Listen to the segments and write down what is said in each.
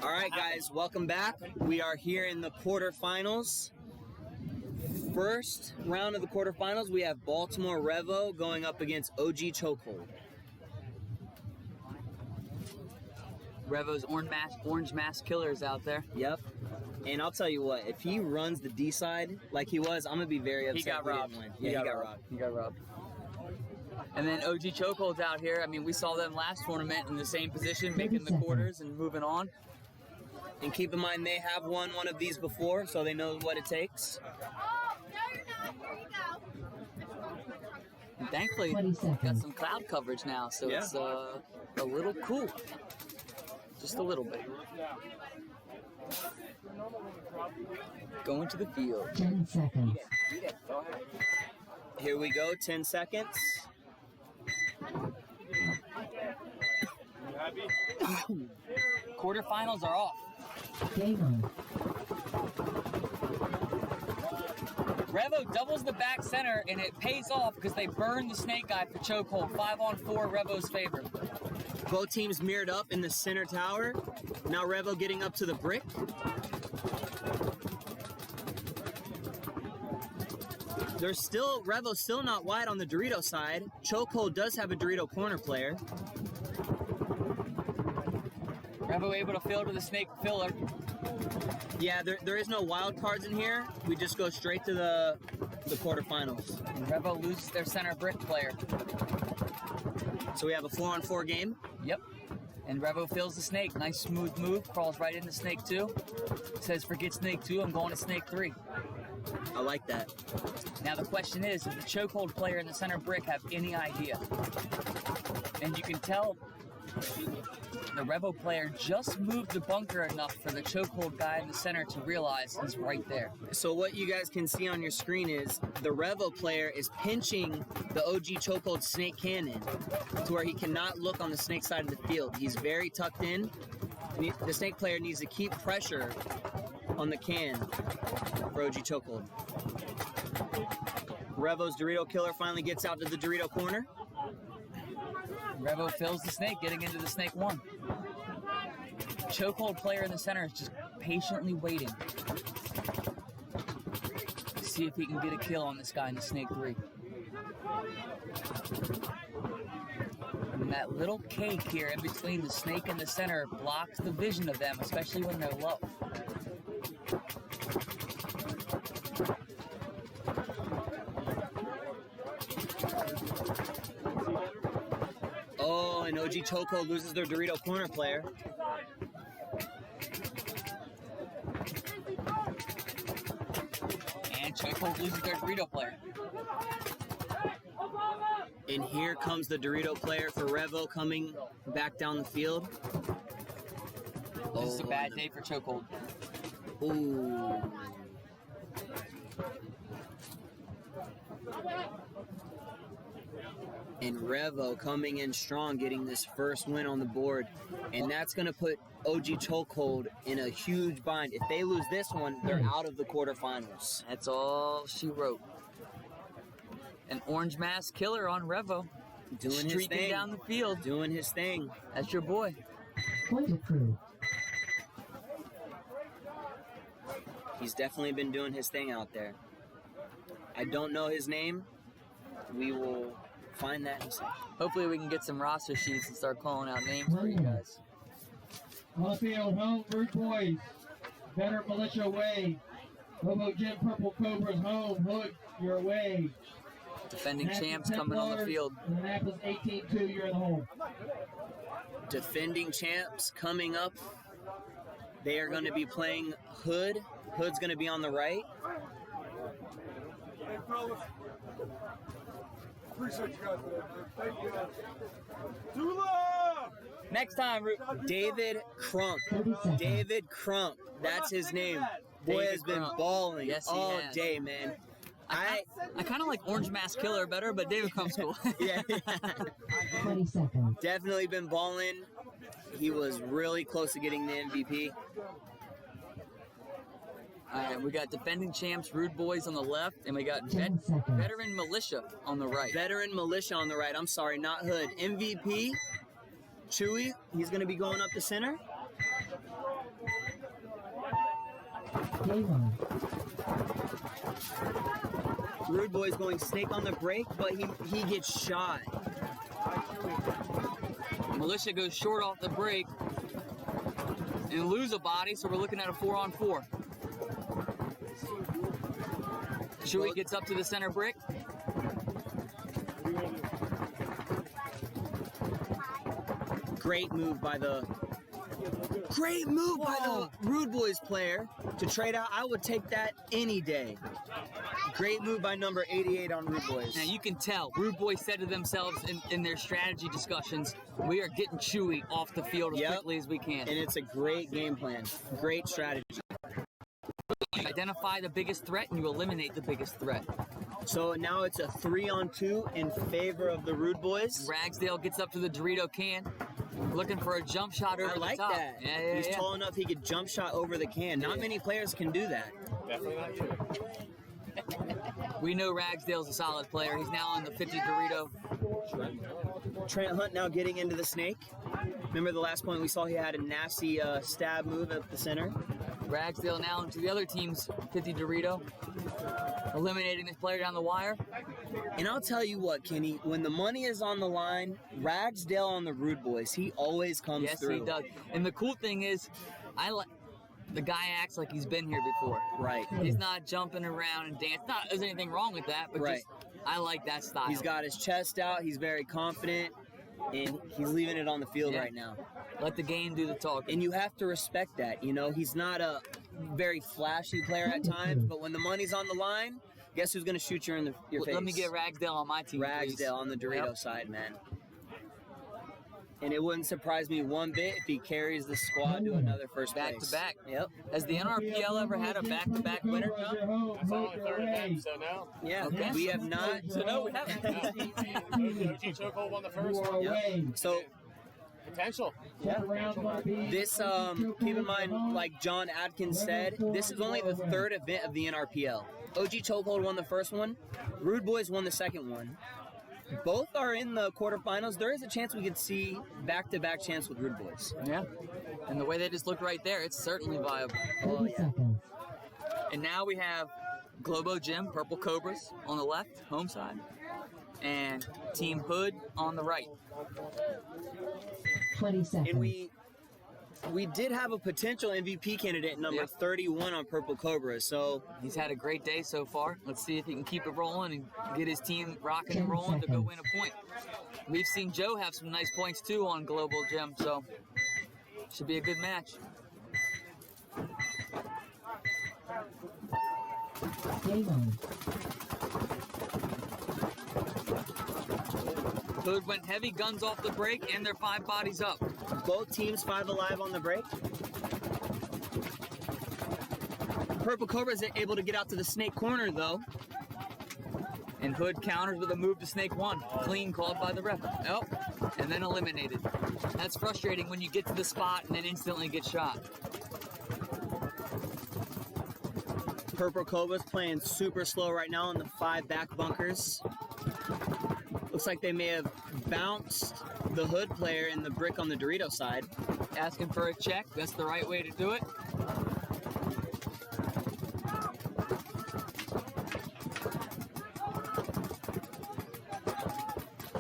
All right, guys, welcome back. We are here in the quarterfinals. First round of the quarterfinals, we have Baltimore Revo going up against OG Chokehold. Revo's orange mask killer is out there. Yep. And I'll tell you what, if he runs the D side like he was, I'm gonna be very upset. He got robbed. Yeah, he got robbed. He got robbed. And then OG Chokehold's out here. I mean, we saw them last tournament in the same position, making the quarters and moving on. And keep in mind, they have won one of these before, so they know what it takes. Oh, no, you're not. Here you go. And thankfully, got some cloud coverage now, so it's a little cool. Just a little bit. Going to the field. 10 seconds. Here we go, 10 seconds. Quarterfinals are off. Game on. Revo doubles the back center, and it pays off because they burn the snake guy for chokehold. 5-on-4, Revo's favor. Both teams mirrored up in the center tower. Now Revo getting up to the brick. Revo's still not wide on the Dorito side. Chokehold does have a Dorito corner player. Revo able to fill to the snake filler. Yeah, there is no wild cards in here. We just go straight to the quarterfinals. And Revo loses their center brick player. So we have a 4-on-4 game. Yep. And Revo fills the snake. Nice smooth move. Crawls right into snake 2. Says forget snake 2, I'm going to snake 3. I like that. Now the question is, does the chokehold player in the center brick have any idea? And you can tell the Revo player just moved the bunker enough for the chokehold guy in the center to realize he's right there. So what you guys can see on your screen is the Revo player is pinching the OG chokehold snake cannon to where he cannot look on the snake side of the field. He's very tucked in. The snake player needs to keep pressure on the can for OG chokehold. Revo's Dorito killer finally gets out to the Dorito corner. Revo fills the snake, getting into the snake 1. Chokehold player in the center is just patiently waiting to see if he can get a kill on this guy in the snake 3. And that little cake here in between the snake and the center blocks the vision of them, especially when they're low. Oh, and OG Chokehold loses their Dorito corner player. And Chokehold loses their Dorito player. And here comes the Dorito player for Revo coming back down the field. This is a bad day for Chokehold. Ooh. And Revo coming in strong, getting this first win on the board. And that's going to put OG Chokehold in a huge bind. If they lose this one, they're out of the quarterfinals. That's all she wrote. An orange mask killer on Revo. Doing his Streaking thing. down the field. Doing his thing. That's your boy. Point approved. He's definitely been doing his thing out there. I don't know his name. We will find that in a second. Hopefully we can get some roster sheets and start calling out names for you guys. On the field, home, Rood BoiZ. Better Militia away. Hobo Gym, Purple Cobras home. Hood, you're away. Defending champs coming on the field. Annapolis 18-2, you're in the home. Defending champs coming up. They are going to be playing Hood. Hood's going to be on the right. Hey, fellas. Appreciate you guys, man. Thank you, guys. Tula! Next time, David Crump. David Crump. That's his name. Boy has been balling all day, man. I kind of like Orange Mask Killer better, but David Crump's cool. Yeah. 20 seconds. Definitely been balling. He was really close to getting the MVP. All right, we got defending champs, Rood BoiZ on the left, and we got veteran militia on the right. Veteran militia on the right. I'm sorry, not Hood. MVP, Chewy. He's going to be going up the center. Game on. Rude Boy's going snake on the break, but he gets shot. Militia goes short off the break and lose a body, so we're looking at a 4-on-4. Chewy gets up to the center brick. Great move by the Rude Boys player to trade out. I would take that any day. Great move by number 88 on Rude Boys. Now you can tell, Rude Boys said to themselves in their strategy discussions, we are getting Chewy off the field as quickly as we can. And it's a great game plan. Great strategy. You identify the biggest threat and you eliminate the biggest threat. So now it's a 3-on-2 in favor of the Rude Boys. Ragsdale gets up to the Dorito can, looking for a jump shot over I like the top. that. He's tall enough he could jump shot over the can. Not many players can do that. Definitely not you. We know Ragsdale's a solid player. He's now on the 50 Dorito. Trent Hunt now getting into the snake. Remember the last point we saw he had a nasty stab move at the center. Ragsdale now into the other team's 50 Dorito, eliminating this player down the wire. And I'll tell you what, Kenny, when the money is on the line, Ragsdale on the Rude Boys, he always comes through. Yes, he does. And the cool thing is, the guy acts like he's been here before. Right. He's not jumping around and dancing. Not there's anything wrong with that, but just I like that style. He's got his chest out. He's very confident, and he's leaving it on the field right now. Let the game do the talking. And you have to respect that. You know, he's not a very flashy player at times, but when the money's on the line, guess who's going to shoot you in your face? Let me get Ragsdale on my team, Ragsdale please. on the Dorito side, man. And it wouldn't surprise me one bit if he carries the squad to another first place. Back to back. Yep. Has the NRPL ever had a back-to-back winner, John? It's only third attempt, so no. Yeah, Okay. we have not. So no, we haven't. OG Chokehold won the first one. Yep. So Potential. this, keep in mind, like John Adkins said, this is only the third event of the NRPL. OG Chokehold won the first one. Rude Boys won the second one. Both are in the quarterfinals. There is a chance we could see back-to-back chance with Rude Boys. Yeah. And the way they just look right there, it's certainly viable. 30 seconds. And now we have Globo Gym, Purple Cobras on the left, home side, and Team Hood on the right. 20 seconds. And we did have a potential MVP candidate, number 31 on Purple Cobra. So He's had a great day so far. Let's see if he can keep it rolling and get his team rocking and 10 rolling to go seconds. win a point. We've seen Joe have some nice points too on Global Gym, so should be a good match. Game on. Hood went heavy, guns off the break, and they're 5 bodies up. both teams 5 alive on the break. Purple Cobra is able to get out to the snake corner though. And Hood counters with a move to snake 1. Clean called by the ref. Oh, and then eliminated. That's frustrating when you get to the spot and then instantly get shot. Purple Cobra's playing super slow right now in the 5 back bunkers. Looks like they may have bounced the Hood player in the brick on the Dorito side. Asking for a check. That's the right way to do it.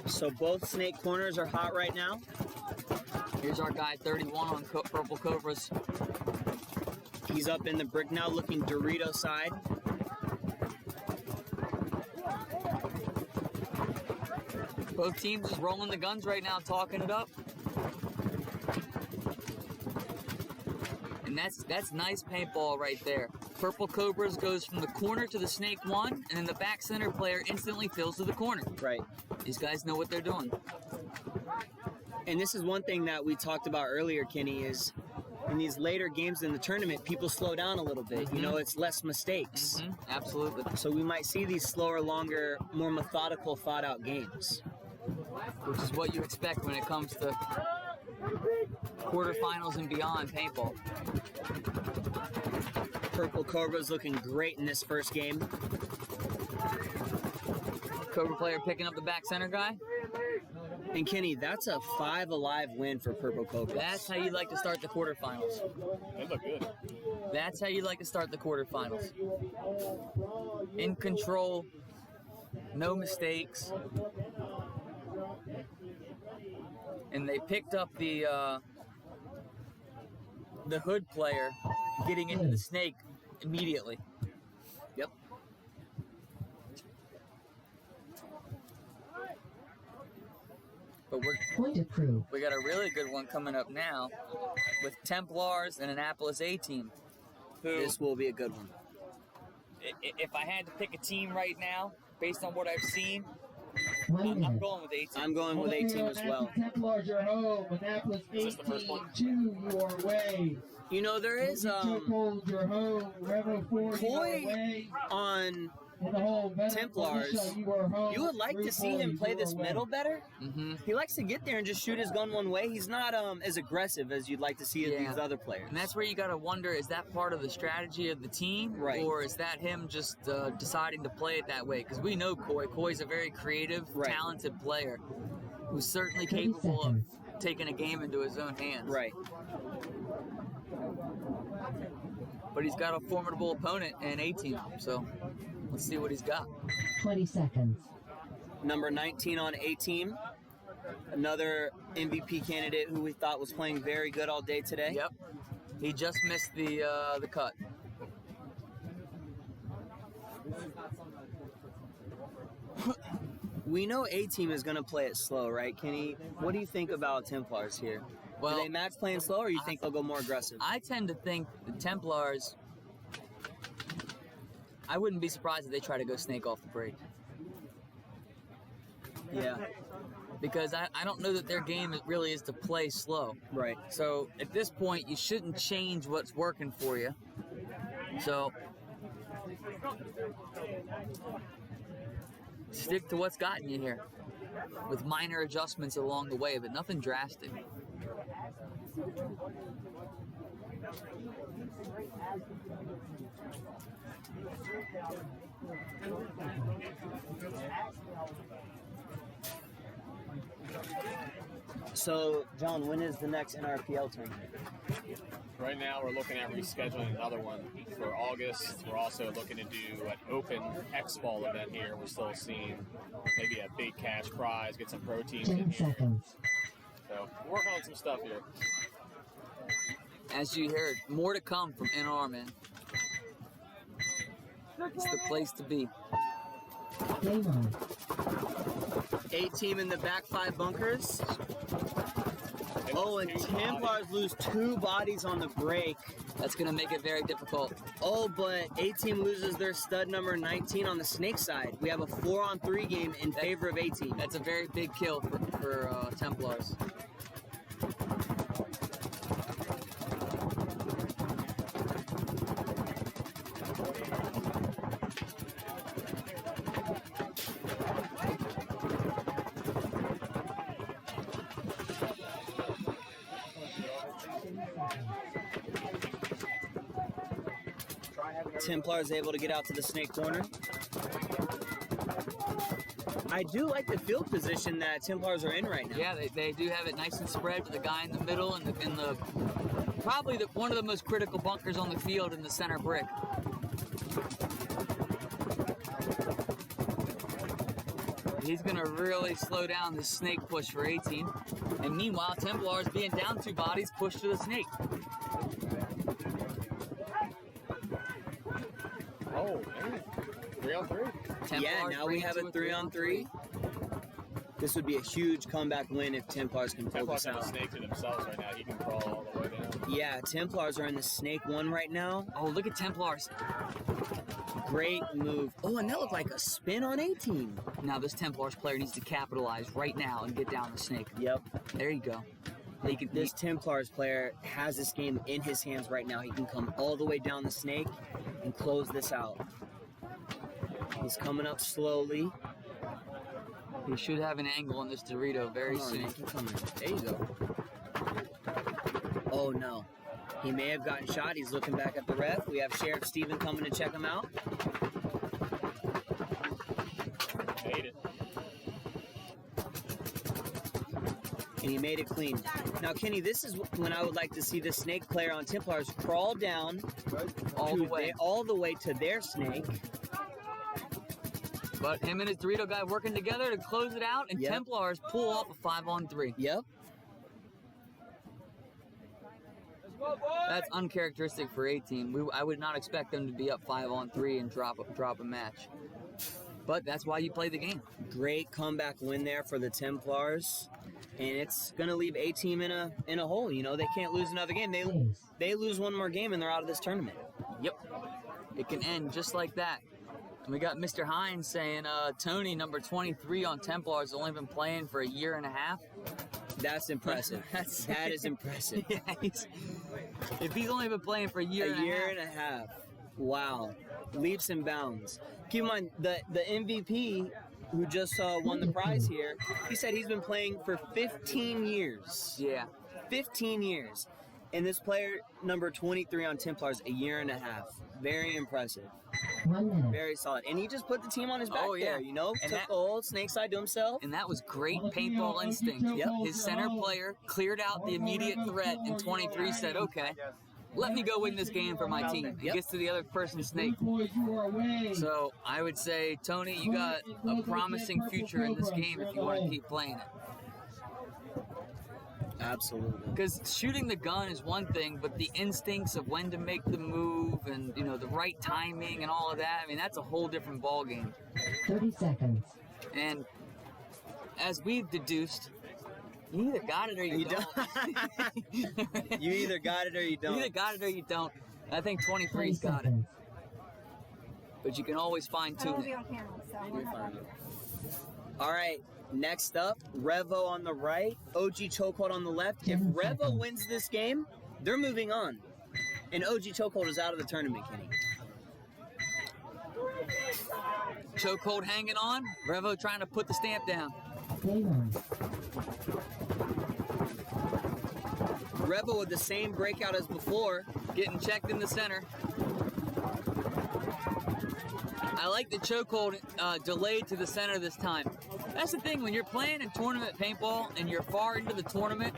So both snake corners are hot right now. Here's our guy 31 on Purple Cobras. He's up in the brick now looking Dorito side. Both teams just rolling the guns right now, talking it up. And that's nice paintball right there. Purple Cobras goes from the corner to the snake 1, and then the back center player instantly fills to the corner. Right. These guys know what they're doing. And this is one thing that we talked about earlier, Kenny, is in these later games in the tournament, people slow down a little bit. You know, it's less mistakes. Absolutely. So we might see these slower, longer, more methodical, thought-out games. Which is what you expect when it comes to quarterfinals and beyond paintball. Purple Cobra's looking great in this first game. Cobra player picking up the back center guy. And Kenny, that's a 5 alive win for Purple Cobras. That's how you like to start the quarterfinals. They look good. That's how you like to start the quarterfinals. In control, no mistakes. And they picked up the hood player getting into the snake immediately. Yep. But Point approved. we got a really good one coming up now with Templars and Annapolis A-Team. Who, This will be a good one. if I had to pick a team right now, based on what I've seen, 1 I'm minute. going with A-Team. I'm going with A-Team as well. Templars are home. Annapolis this the first one? 18-2 your way. You know, there is Chokehold your home. Revo 4 your Coy way. on In the home. Veteran Templars. Militia, you are home. You would like to see him play this middle better. Mm-hmm. He likes to get there and just shoot his gun one way. He's not as aggressive as you'd like to see Yeah. these other players. And that's where you got to wonder, is that part of the strategy of the team? Right. Or is that him just deciding to play it that way? Because we know Coy. Coy's a very creative, Right. talented player who's certainly 30 capable of seconds. taking a game into his own hands. Right. But he's got a formidable opponent in A-Team, so let's see what he's got. 20 seconds. Number 19 on A-Team. Another MVP candidate who we thought was playing very good all day today. Yep. He just missed the cut. We know A-Team is going to play it slow, right, Kenny? What do you think about Templars here? Well, do they match playing slow, or you think they'll go more aggressive? I tend to think the Templars, I wouldn't be surprised if they try to go snake off the break. Yeah, Because I don't know that their game really is to play slow. right. So at this point, you shouldn't change what's working for you. So stick to what's gotten you here, with minor adjustments along the way, but nothing drastic. So, John, when is the next NRPL tournament? Right now, we're looking at rescheduling another one for August. We're also looking to do an open X-Ball event here. We're still seeing maybe a big cash prize, get some pro teams in 10 here. seconds. So we're working on some stuff here. As you heard, more to come from NR, man. It's the place to be. Game on. A-Team in the back 5 bunkers. They Oh, lost and 2 Templars lose 2 bodies on the break. That's going to make it very difficult. Oh, but A-Team loses their stud number 19 on the snake side. We have a 4-on-3 game in favor of A-Team. That's a very big kill for Templars. Templars able to get out to the snake corner. I do like the field position that Templars are in right now. Yeah, they do have it nice and spread with the guy in the middle and the probably one of the most critical bunkers on the field in the center brick. He's going to really slow down the snake push for A-Team. And meanwhile, Templars being down 2 bodies push to the snake. Oh, man. 3-on-3. Yeah, Templars now we bring it have to a 3-on-3. This would be a huge comeback win if Templars can pull Templars this have a out. snake to themselves right now. He can crawl all the way down. Yeah, Templars are in the snake 1 right now. Oh, look at Templars. Great move. Oh, and that looked like a spin on A-Team. Now this Templars player needs to capitalize right now and get down the snake. Yep. There you go. This Templars player has this game in his hands right now. He can come all the way down the snake and close this out. He's coming up slowly. He should have an angle on this Dorito very Hold on, soon. man, keep coming. There you go. Oh no. He may have gotten shot. He's looking back at the ref. We have Sheriff Steven coming to check him out. Made it. and he made it clean. Now, Kenny, this is when I would like to see the snake player on Templars crawl down All the way. all the way to their snake. But him and his Dorito guy working together to close it out, and Yep. Templars pull off a 5-on-3. Yep. That's uncharacteristic for a team. I would not expect them to be up 5-on-3 and drop a match. But that's why you play the game. Great comeback win there for the Templars. And it's going to leave a team in a hole. You know, they can't lose another game. They lose one more game and they're out of this tournament. Yep. It can end just like that. And we got Mr. Hines saying, Tony, number 23 on Templars, only been playing for a year and a half. That's impressive. That is impressive. Yeah, if he's only been playing for a year and a half. Wow. Leaps and bounds. Keep in mind, the MVP who just won the prize here, he said he's been playing for 15 years. Yeah. 15 years. And this player, number 23 on Templars, a year and a half. Very impressive. 1 minute. Very solid. And he just put the team on his back yeah. there, you know? And Took that- the whole snake side to himself. And that was great paintball instinct. Yep. His center player cleared out the immediate threat, and 23 said, okay, let me go win this game for my team. And Yep. gets to the other person's snake. Boys, you are away. So I would say, Tony, you got a promising future in this game if you want to keep playing it. Absolutely. Because shooting the gun is one thing, but the instincts of when to make the move and, you know, the right timing and all of that, I mean, that's a whole different ball game. 30 seconds. And as we've deduced, you either got it or you don't. You either got it or you You don't. either got it or you don't. I think 20 23's got it. seconds. But you can always fine I tune won't be it. on camera, so I won't have it. All right, next up, Revo on the right, OG Chokehold on the left. If 10 Revo seconds. wins this game, they're moving on. And OG Chokehold is out of the tournament, Kenny. Chokehold hanging on. Revo trying to put the stamp down. Game on. Revo with the same breakout as before. Getting checked in the center. I like the chokehold delayed to the center this time. That's the thing, when you're playing in tournament paintball and you're far into the tournament,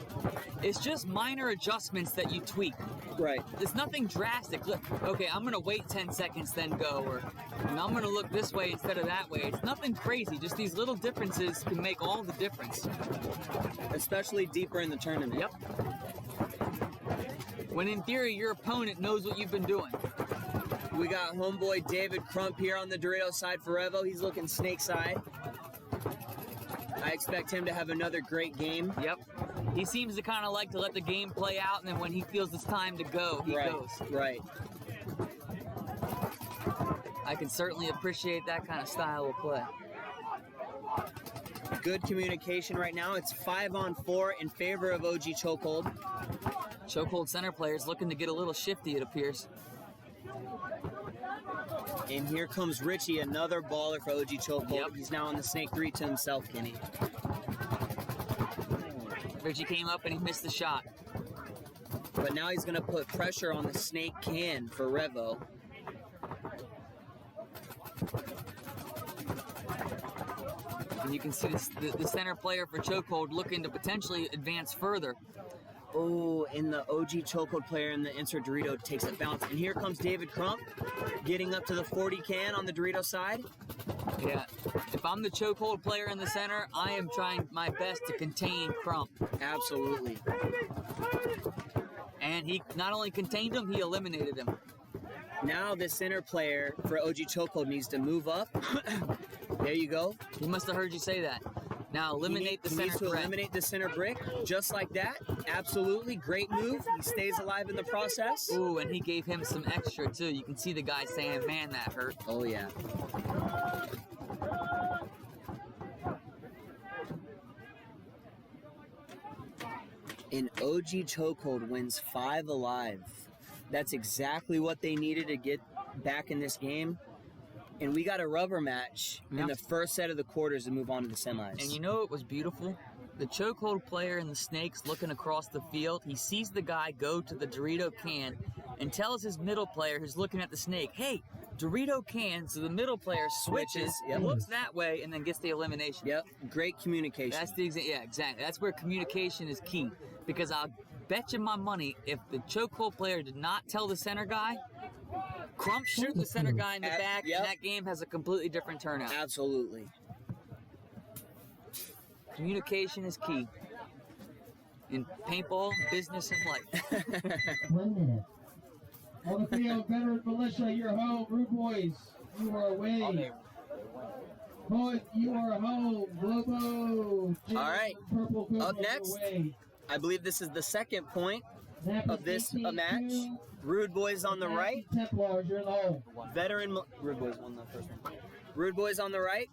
it's just minor adjustments that you tweak. Right. There's nothing drastic. Look, okay, I'm gonna wait 10 seconds, then go, or you know, I'm gonna look this way instead of that way. It's nothing crazy. Just these little differences can make all the difference. Especially deeper in the tournament. Yep. When in theory, your opponent knows what you've been doing. We got homeboy David Crump here on the Dorito side for Revo. He's looking snake side. I expect him to have another great game. Yep. He seems to kind of like to let the game play out, and then when he feels it's time to go, he goes. Right. I can certainly appreciate that kind of style of play. Good communication right now. It's 5-on-4 in favor of OG Chokehold. Chokehold center players looking to get a little shifty, it appears. And here comes Richie, another baller for OG Chokehold. Yep. He's now on the Snake 3 to himself, Kenny. Richie came up and he missed the shot. But now he's going to put pressure on the Snake can for Revo. And you can see the center player for Chokehold looking to potentially advance further. Oh, and the OG Chokehold player in the insert Dorito takes a bounce. And here comes David Crump getting up to the 40 can on the Dorito side. Yeah. If I'm the Chokehold player in the center, I am trying my best to contain Crump. Absolutely. And he not only contained him, he eliminated him. Now the center player for OG Chokehold needs to move up. There you go. He must have heard you say that. Now eliminate the He center needs to threat. eliminate the center brick, just like that. Absolutely, great move. He stays alive in the process. Ooh, and he gave him some extra too. You can see the guy saying, man, that hurt. Oh yeah. And OG Chokehold wins 5 alive. That's exactly what they needed to get back in this game. And we got a rubber match in Yep. the first set of the quarters to move on to the semis. And you know what was beautiful? The Chokehold player in the Snakes looking across the field, he sees the guy go to the Dorito can and tells his middle player who's looking at the Snake, hey, Dorito can, so the middle player switches, Yep. looks that way, and then gets the elimination. Yep, great communication. That's the yeah, exactly. That's where communication is key. Because I'll bet you my money, if the chokehold player did not tell the center guy, Crump shoot the center guy in the back, Yep. and that game has a completely different turnout. Absolutely. Communication is key. In paintball, business, and life. 1 minute. On the field, Veteran Militia, you're home. Rude Boys, you are away. Hood, you are home. Lobo, Jim, All right. Purple Cobras Up next, away. I believe this is the second point Napa of this 18-2, match. Rude Boys on the right. Templars, you're in the hole. Rude Boys won the first one. Rude Boys on the right.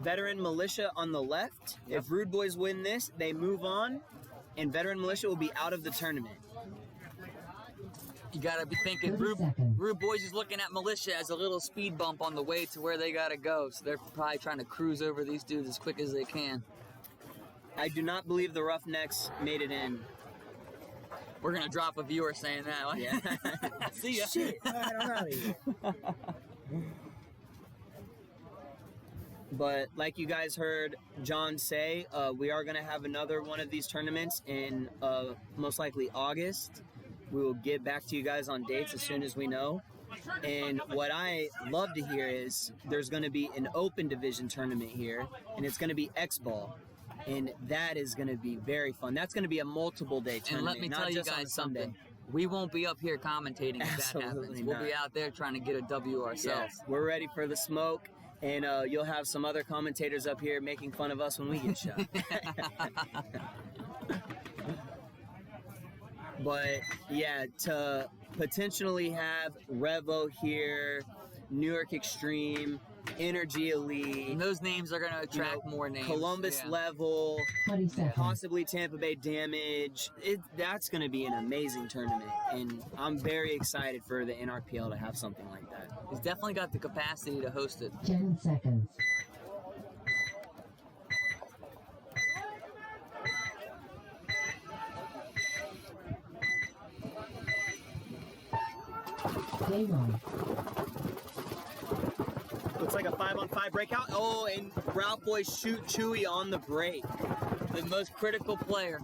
Veteran Militia on the left. If Rude Boys win this, they move on, and Veteran Militia will be out of the tournament. You gotta be thinking, 30 Rude seconds. Boys is looking at Militia as a little speed bump on the way to where they gotta go. So they're probably trying to cruise over these dudes as quick as they can. I do not believe the Roughnecks made it in. We're gonna drop a viewer saying that. Yeah. See ya. Shit. All right, I'm out of here. But like you guys heard John say, we are going to have another one of these tournaments in most likely August. We will get back to you guys on dates as soon as we know. And what I love to hear is there's going to be an open division tournament here, and it's going to be X-Ball. And that is going to be very fun. That's going to be a multiple day And tournament. let me not tell you just on guys Sunday. something. We won't be up here commentating if that Absolutely happens. We'll be not. out there trying to get a W ourselves. Yes, we're ready for the smoke, and you'll have some other commentators up here making fun of us when we get shot. But yeah, to potentially have Revo here, New York Extreme, Energy Elite, And those names are going to attract more names. Columbus Yeah. Level, 20 seconds. possibly Tampa Bay Damage. That's going to be an amazing tournament, and I'm very excited for the NRPL to have something like that. He's definitely got the capacity to host it. 10 seconds. Game on. Looks like a 5-on-5 breakout. Oh, and Ralph Boys shoot Chewy on the break. The most critical player.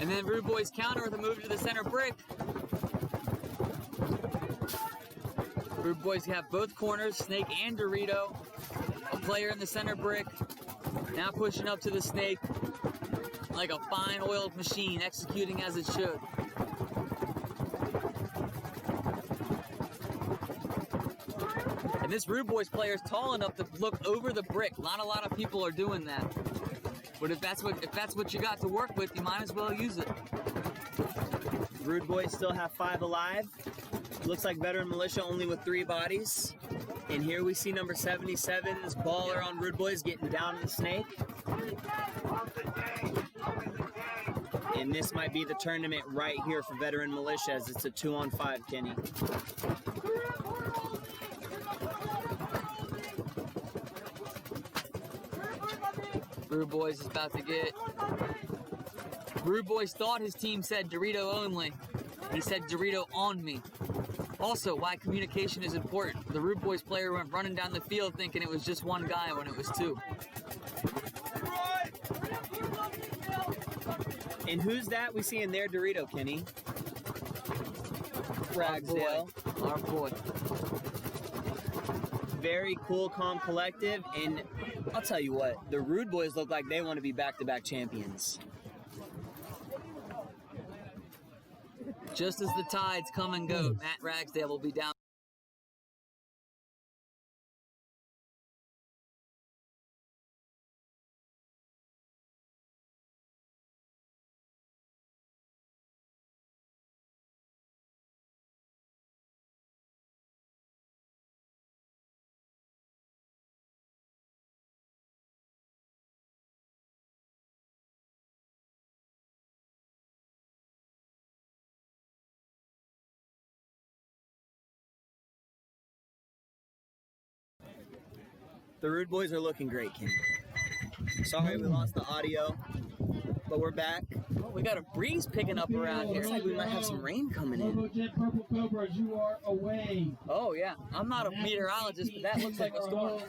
And then Rude Boys counter with a move to the center brick. Rude Boys have both corners, Snake and Dorito. A player in the center brick. Now pushing up to the Snake like a fine oiled machine, executing as it should. And this Rude Boys player is tall enough to look over the brick. Not a lot of people are doing that. But if that's what you got to work with, you might as well use it. Rude Boys still have 5 alive. Looks like Veteran Militia only with 3 bodies. And here we see number 77's baller on Rude Boys getting down to the Snake. And this might be the tournament right here for Veteran Militia, as it's a 2-on-5, Kenny. Rude Boys is about to get... Rude Boys thought his team said Dorito only. He said Dorito on me. Also, why communication is important. The Rude Boys player went running down the field thinking it was just one guy when it was 2. And who's that we see in there, Dorito, Kenny? Ragsdale. Our boy. Very cool, calm, collective, and I'll tell you what, the Rude Boys look like they want to be back-to-back champions. Just as the tides come and go, Matt Ragsdale will be down. The Rude Boys are looking great, Kenny. Sorry we lost the audio, but we're back. Oh, we got a breeze picking up around here. Looks like we might have some rain coming in. Robo Jet Purple Cobras, you are away. Oh, yeah. I'm not a meteorologist, but that looks like a storm.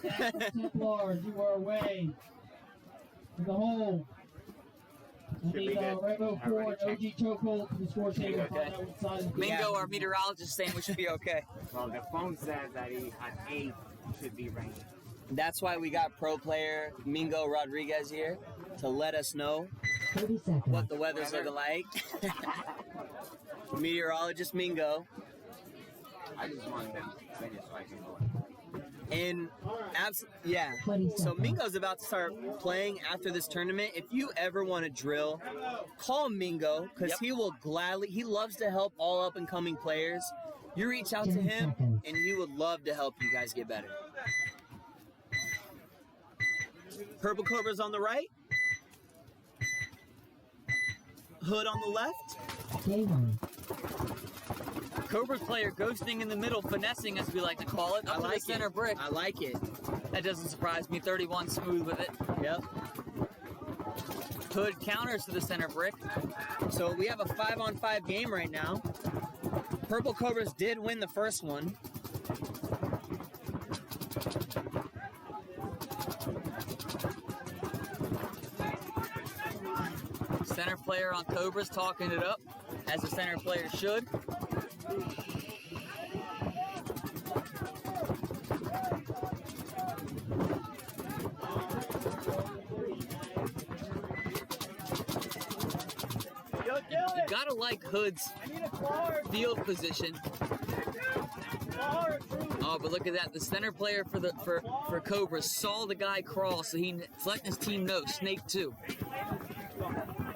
Templars, you are away. In the hole. I need Revo 4 and OG chokehold to the score table. Okay. Mingo, our meteorologist, saying we should be okay. Well, the phone says that at 8 should be raining. That's why we got pro player Mingo Rodriguez here to let us know 30 seconds. what the weather's looking like. Meteorologist Mingo. I just want them to finish so I can go. And yeah, 20 so seconds. Mingo's about to start playing after this tournament. If you ever want to drill, call Mingo because he will gladly, he loves to help all up and coming players. You reach out to 10 him seconds. and he would love to help you guys get better. Purple Cobra's on the right. Hood on the left. Day 1. Cobra's player ghosting in the middle, finessing as we like to call it, up to the center brick. I like it. That doesn't surprise me. 31 smooth with it. Yep. Hood counters to the center brick. So we have a 5-on-5 game right now. Purple Cobras did win the first one. Center player on Cobras talking it up, as the center player should. You gotta like Hood's field position. Oh, but look at that. The center player for Cobra saw the guy crawl, so he's letting his team know, Snake 2.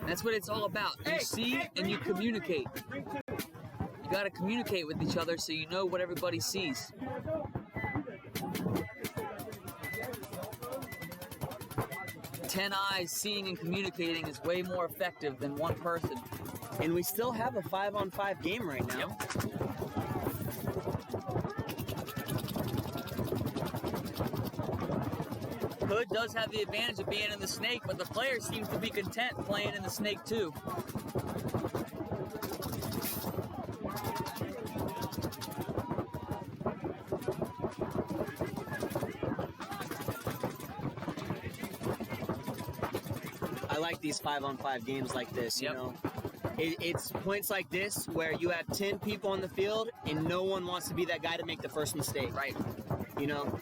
That's what it's all about. You see and you communicate. You gotta communicate with each other so you know what everybody sees. Ten eyes seeing and communicating is way more effective than one person. And we still have a 5-on-5 game right now. Yep. Hood does have the advantage of being in the snake, but the player seems to be content playing in the snake too. I like these 5-on-5 games like this, you Yep. know. It's points like this where you have 10 people on the field and no one wants to be that guy to make the first mistake. Right. You know?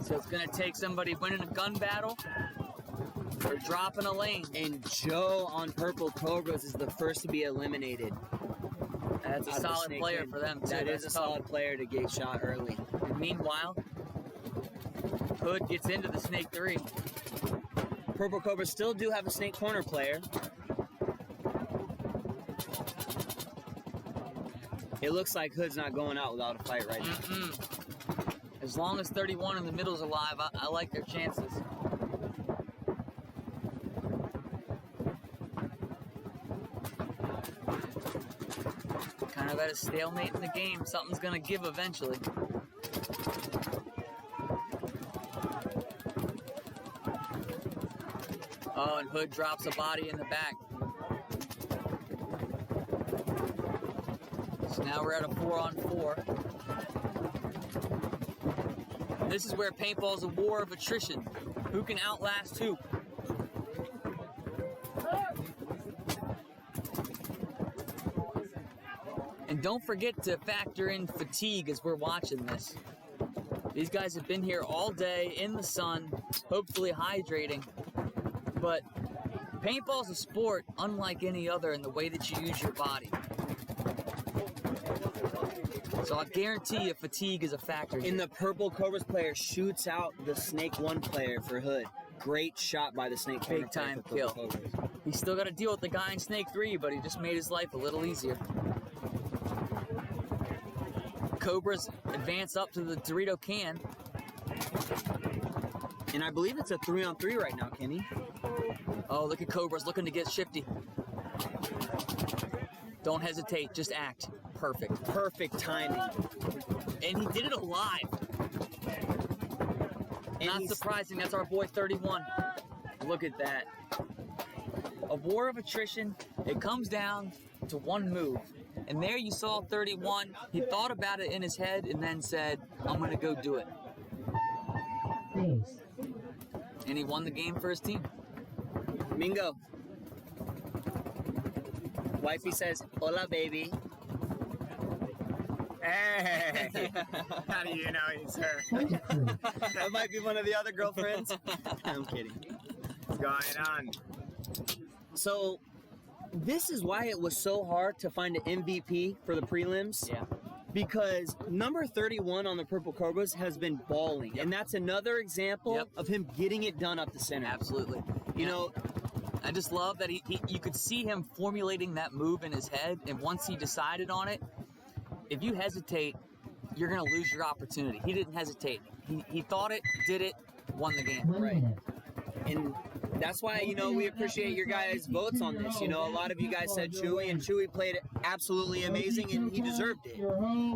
So it's gonna take somebody winning a gun battle or dropping a lane. And Joe on Purple Cobras is the first to be eliminated. That's a out of the solid snake player game. for them too. That is a That's tough. solid player to get shot early. And meanwhile, Hood gets into the snake 3. Purple Cobras still do have a snake corner player. It looks like Hood's not going out without a fight right now. As long as 31 in the middle's alive, I like their chances. Kind of at a stalemate in the game. Something's gonna give eventually. Oh, and Hood drops a body in the back. So now we're at a 4-on-4. This is where paintball is a war of attrition. Who can outlast who? And don't forget to factor in fatigue as we're watching this. These guys have been here all day in the sun, hopefully hydrating. But paintball's a sport unlike any other in the way that you use your body. So I guarantee you fatigue is a factor here. And the Purple Cobras player shoots out the Snake 1 player for Hood. Great shot by the Snake corner Big player time for kill. Purple Cobras. He's still got to deal with the guy in Snake 3, but he just made his life a little easier. Cobras advance up to the Dorito can. And I believe it's a 3-on-3 right now, Kenny. Oh, look at Cobras looking to get shifty. Don't hesitate, just act. Perfect. Perfect timing. And he did it alive. And Not he's- surprising, that's our boy 31. Look at that. a war of attrition. It comes down to one move. And there you saw 31. He thought about it in his head and then said, I'm going to go do it. Base. And he won the game for his team. Mingo. Wifey says, hola, baby. Hey! How do you know it's her? That might be one of the other girlfriends. I'm kidding. What's going on? So, this is why it was so hard to find an MVP for the prelims. Yeah. Because number 31 on the Purple Cobras has been balling. And that's another example of him getting it done up the center. Absolutely. You know, I just love that you could see him formulating that move in his head, and once he decided on it, if you hesitate, you're going to lose your opportunity. He didn't hesitate. He thought it, did it, won the game. 1 minute. and that's why, you know, we appreciate your guys' votes on this. You know, a lot of you guys said Chewy, and Chewy played absolutely amazing, and he deserved it.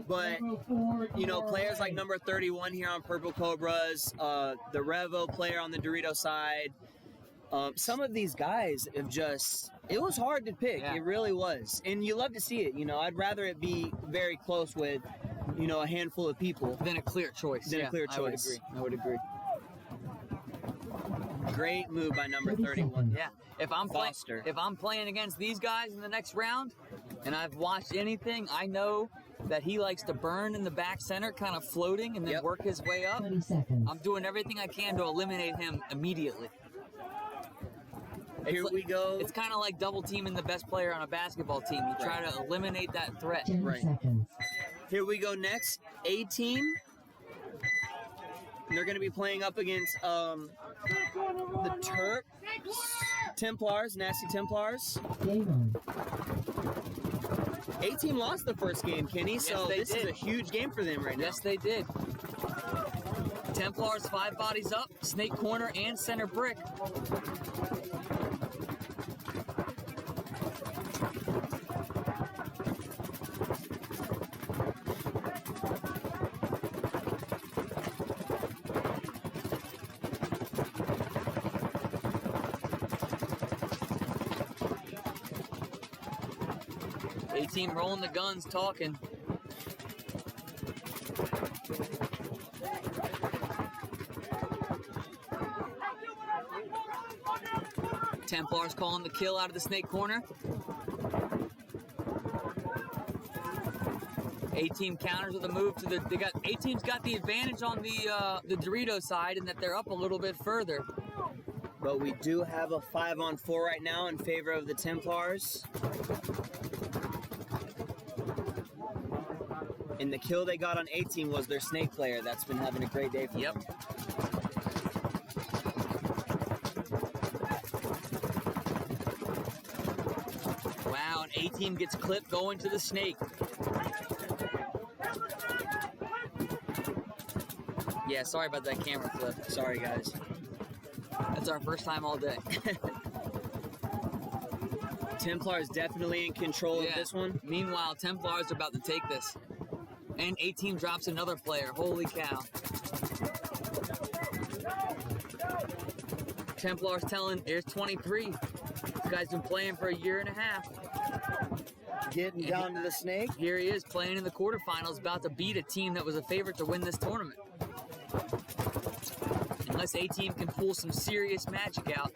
But, you know, players like number 31 here on Purple Cobras, the Revo player on the Dorito side, some of these guys have just, it was hard to pick. Yeah. It really was. And you love to see it. You know, I'd rather it be very close with, you know, a handful of people Then a clear choice. than a clear choice. I would agree. Great move by number 31. Yeah. If I'm playing against these guys in the next round, and I've watched anything, I know that he likes to burn in the back center, kind of floating, and then work his way up. 20 seconds. I'm doing everything I can to eliminate him immediately. Here we go. It's kind of like double teaming the best player on a basketball team. You try to eliminate that threat. 10 Right. seconds. Here we go next. A team. They're going to be playing up against the Templars, Nasty Templars. Game on. A team lost the first game, Kenny, so they this is did. a huge game for them right now. Yes, they did. Templars 5 bodies up, snake corner and center brick. A-team rolling the guns, talking. Templars calling the kill out of the snake corner. A-team counters with a move to the. A-team's got the advantage on the Dorito side, in that they're up a little bit further. But we do have a 5-on-4 right now in favor of the Templars. And the kill they got on A-team was their snake player. That's been having a great day for them. Wow, and A-team gets clipped going to the snake. Yeah, sorry about that camera flip. Sorry, guys. That's our first time all day. Templars definitely in control of this one. Meanwhile, Templars are about to take this. And A-team drops another player. Holy cow. Templars telling, here's 23. This guy's been playing for a year and a half. Getting down to the snake. Here he is playing in the quarterfinals, about to beat a team that was a favorite to win this tournament. Unless A-team can pull some serious magic out.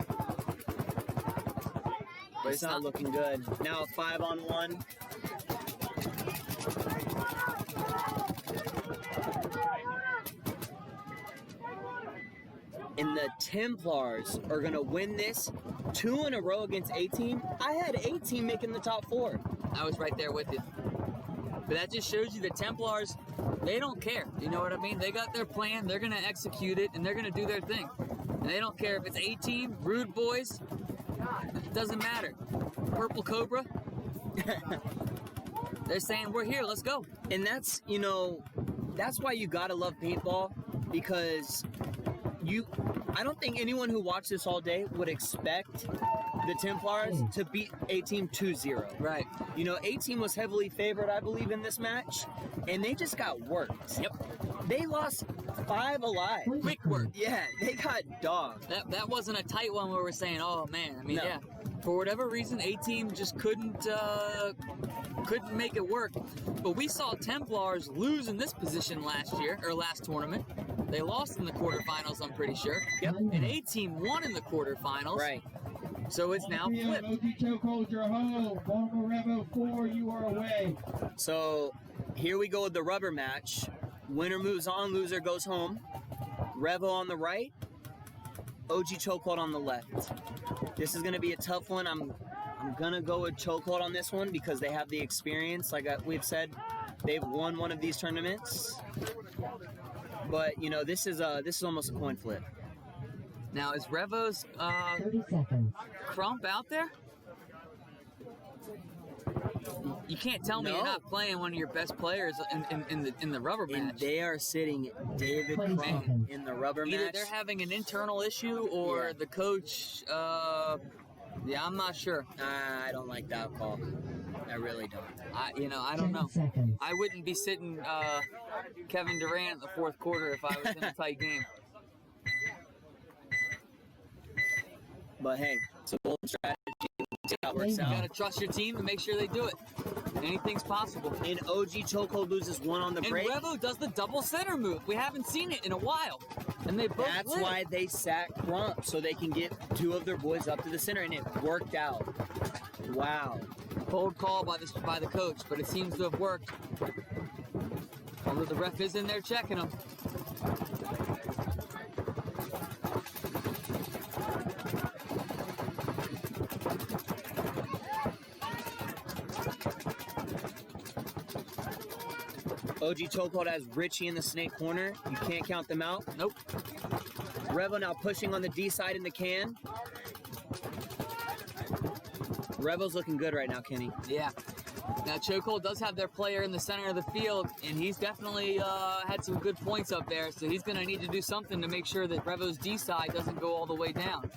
But it's not looking good. Now a 5-on-1. And the Templars are going to win this 2 in a row against A-team. I had A-team making the top 4. I was right there with you. But that just shows you the Templars, they don't care. You know what I mean? They got their plan, they're going to execute it, and they're going to do their thing. And they don't care if it's A-team, Rood boys, it doesn't matter. Purple Cobra, they're saying, we're here, let's go. And that's, you know, that's why you got to love paintball, because I don't think anyone who watched this all day would expect the Templars to beat A-Team 2-0. Right. You know, A-Team was heavily favored, I believe, in this match, and they just got worked. Yep. They lost 5 alive. Quick work. Yeah, they got dogged. That wasn't a tight one where we're saying, oh man. I mean, No. yeah. For whatever reason, A-Team just couldn't make it work. But we saw Templars lose in this position last tournament. They lost in the quarterfinals, I'm pretty sure. Yep. And A-Team won in the quarterfinals. Right. So it's now flipped. OG Chokehold, you're home. Baltimore Revo 4, you are away. So here we go with the rubber match. Winner moves on, loser goes home. Revo on the right, OG Chokehold on the left. This is going to be a tough one. I'm going to go with Chokehold on this one because they have the experience. Like we've said, they've won one of these tournaments. But, you know, this is almost a coin flip. Now, is Revo's 30 seconds. Crump out there? You can't tell me No. you're not playing one of your best players in the rubber And match. they are sitting David 20 Crump seconds. in the rubber Either match. they're having an internal issue or Yeah. the coach. Yeah, I'm not sure. I don't like that call. I really don't. I don't 10 know. seconds. I wouldn't be sitting Kevin Durant in the fourth quarter if I was in a tight game. But hey, it's a bold strategy. We'll see how it works You out. gotta trust your team to make sure they do it. Anything's possible. And OG Chokehold loses one on the And break. Revo does the double center move. We haven't seen it in a while. And they both That's live. why they sat Crump, so they can get 2 of their boys up to the center, and it worked out. Wow. Cold call by the coach, but it seems to have worked. Although the ref is in there checking them. OG Chokehold has Richie in the snake corner. You can't count them out. Nope. Revo now pushing on the D side in the can. Revo's looking good right now, Kenny. Yeah. Now, Chokehold does have their player in the center of the field, and he's definitely had some good points up there, so he's going to need to do something to make sure that Revo's D side doesn't go all the way down.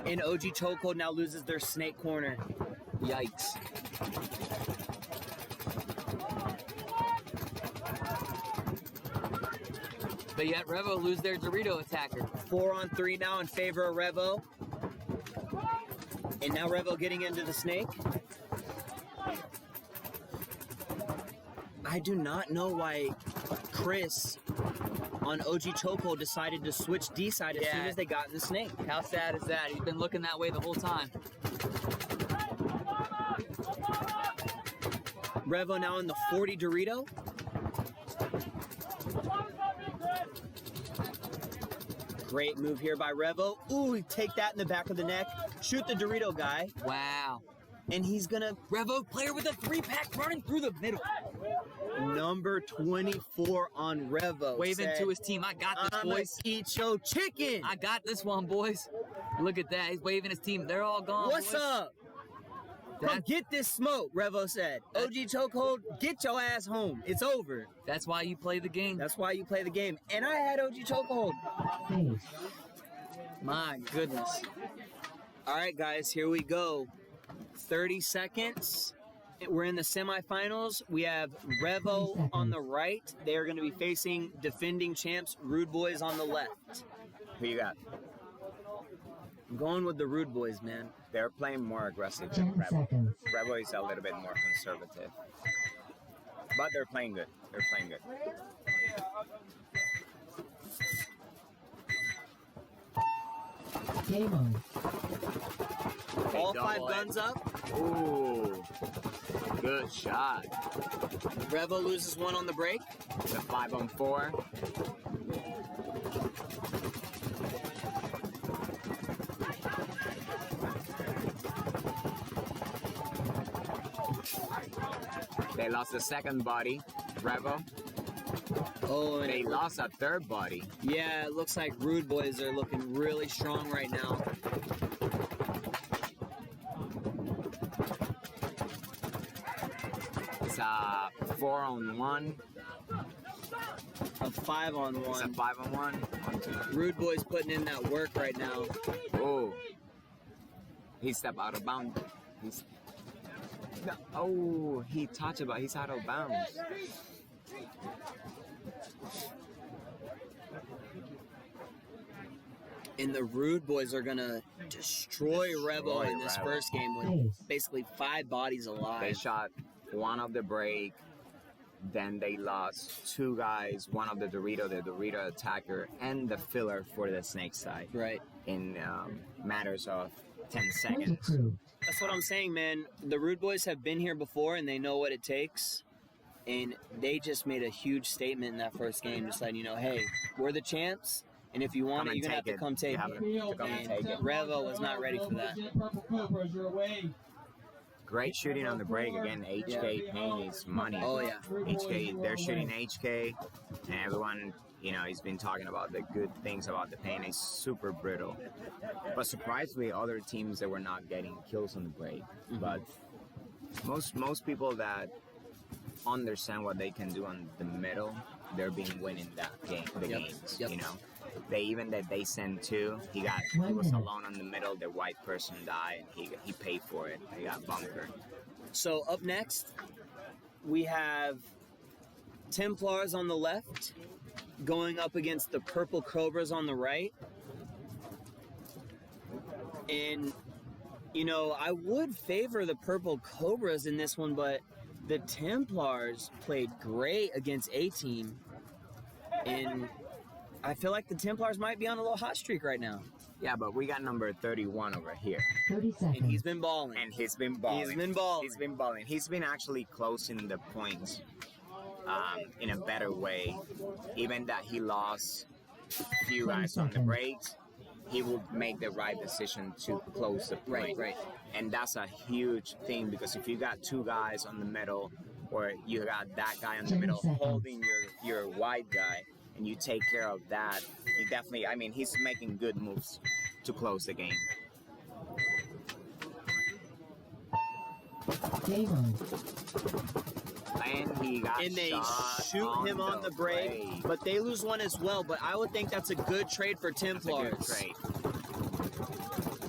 And OG Chokehold now loses their snake corner. Yikes. But yet Revo lose their Dorito attacker. 4-on-3 now in favor of Revo. And now Revo getting into the snake. I do not know why Chris on OG Chokehold decided to switch D side as soon Yeah. as they got in the snake. How sad is that? He's been looking that way the whole time. Revo now in the 40 Dorito. Great move here by Revo. Ooh, take that in the back of the neck. Shoot the Dorito guy. Wow. And he's gonna Revo player with a 3-pack running through the middle. number 24 on Revo. Waving said, to his team. I got this, "I'ma boys. eat your chicken." I got this one, boys. Look at that. He's waving his team. They're all gone. What's boys. up? Come That- get this smoke, Revo said. OG Chokehold, get your ass home. It's over. That's why you play the game. That's why you play the game. And I had OG Chokehold. Face. My goodness. All right, guys, here we go. 30 seconds. We're in the semifinals. We have Revo on the right. They are going to be facing defending champs, Rood Boys on the left. Who you got? I'm going with the Rood Boys, man. They're playing more aggressive than 10 Revo. seconds. Revo is a little bit more conservative. But they're playing good. They're playing good. Game on. All double 5 it. guns up. Ooh. Good shot. Revo loses 1 on the break. It's a 5-on-4. They lost the second body, Revo. Oh, and They lost a third body. yeah, it looks like Rood Boys are looking really strong right now. It's a 4-on-1. A 5-on-1. It's a 5-on-1. Rood boy's putting in that work right now. Oh, he stepped out of bounds. Oh, he touched it, but he's out of bounds. And the Rood boys are gonna destroy Revo in this first game with basically 5 bodies They alive. shot one of the break, then they lost 2 guys, one of the Dorito attacker, and the filler for the snake side. Right. In matters of 10 Point seconds. approved. That's what I'm saying, man. The Rood boys have been here before and they know what it takes. And they just made a huge statement in that first game, just letting you know, hey, we're the champs. And if you want Come it, and you're going to have take to come take You have it. to come and take it. Revo was not ready for that. Purple Cobras, you're away. Great shooting on the break. Again, HK Paint is money. Oh, yeah. HK, they're shooting HK, and everyone, you know, he's been talking about the good things about the paint. It's super brittle. But surprisingly, other teams that were not getting kills on the break. But most people that understand what they can do on the middle, they've been winning the games. Yep. You know, they sent 2. He was alone on the middle. The white person died. He paid for it. He got bunkered. So up next, we have Templars on the left going up against the Purple Cobras on the right. And, you know, I would favor the Purple Cobras in this one, but the Templars played great against A-Team. And I feel like the Templars might be on a little hot streak right now. Yeah, but we got number 31 over here. 30 seconds. And he's been balling. And he's been balling. He's been actually closing the points in a better way. Even that he lost a few guys on the breaks, he will make the right decision to close the point. Right. And that's a huge thing, because if you got 2 guys on the middle, or you got that guy on the 10 middle seconds. holding your wide guy, and you take care of that, you definitely, I mean, he's making good moves to close the game. Game on. And he got And they shot shoot him on the break, but they lose one as well. But I would think that's a good trade for Templars. That's a good trade.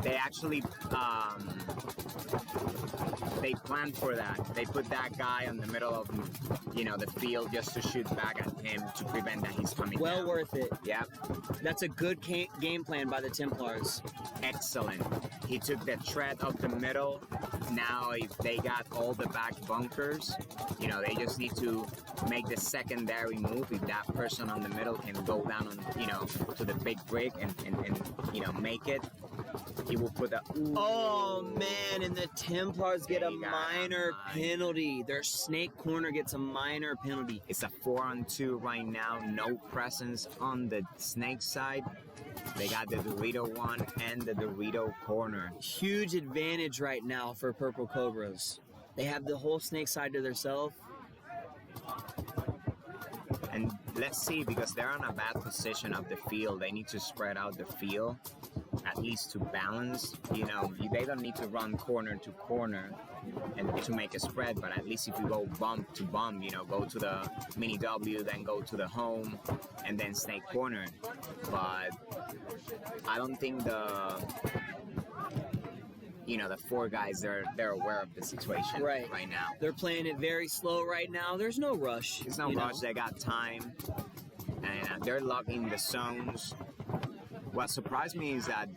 They actually they planned for that. They put that guy in the middle of, you know, the field just to shoot back at him to prevent that he's coming Well down. worth it. Yep. That's a good game plan by the Templars. Excellent. He took the threat of the middle. Now, if they got all the back bunkers, you know, they just need to make the secondary move. If that person on the middle can go down on, you know, to the big brick and you know, make it, he will put a... Oh, man, and the Templars get a They got a minor minor. penalty. Their snake corner gets a minor penalty. It's a 4-on-2 right now. No presence on the snake side. They got the Dorito one and the Dorito corner. Huge advantage right now for Purple Cobras. They have the whole snake side to themselves. And let's see, because they're on a bad position of the field. They need to spread out the field, at least to balance. You know, they don't need to run corner to corner and to make a spread, but at least if you go bump to bump, you know, go to the mini W, then go to the home, and then snake corner. But I don't think the 4 guys, they're aware of the situation right now. They're playing it very slow right now. There's no rush. There's no rush. They got time, and they're locking the zones. What surprised me is that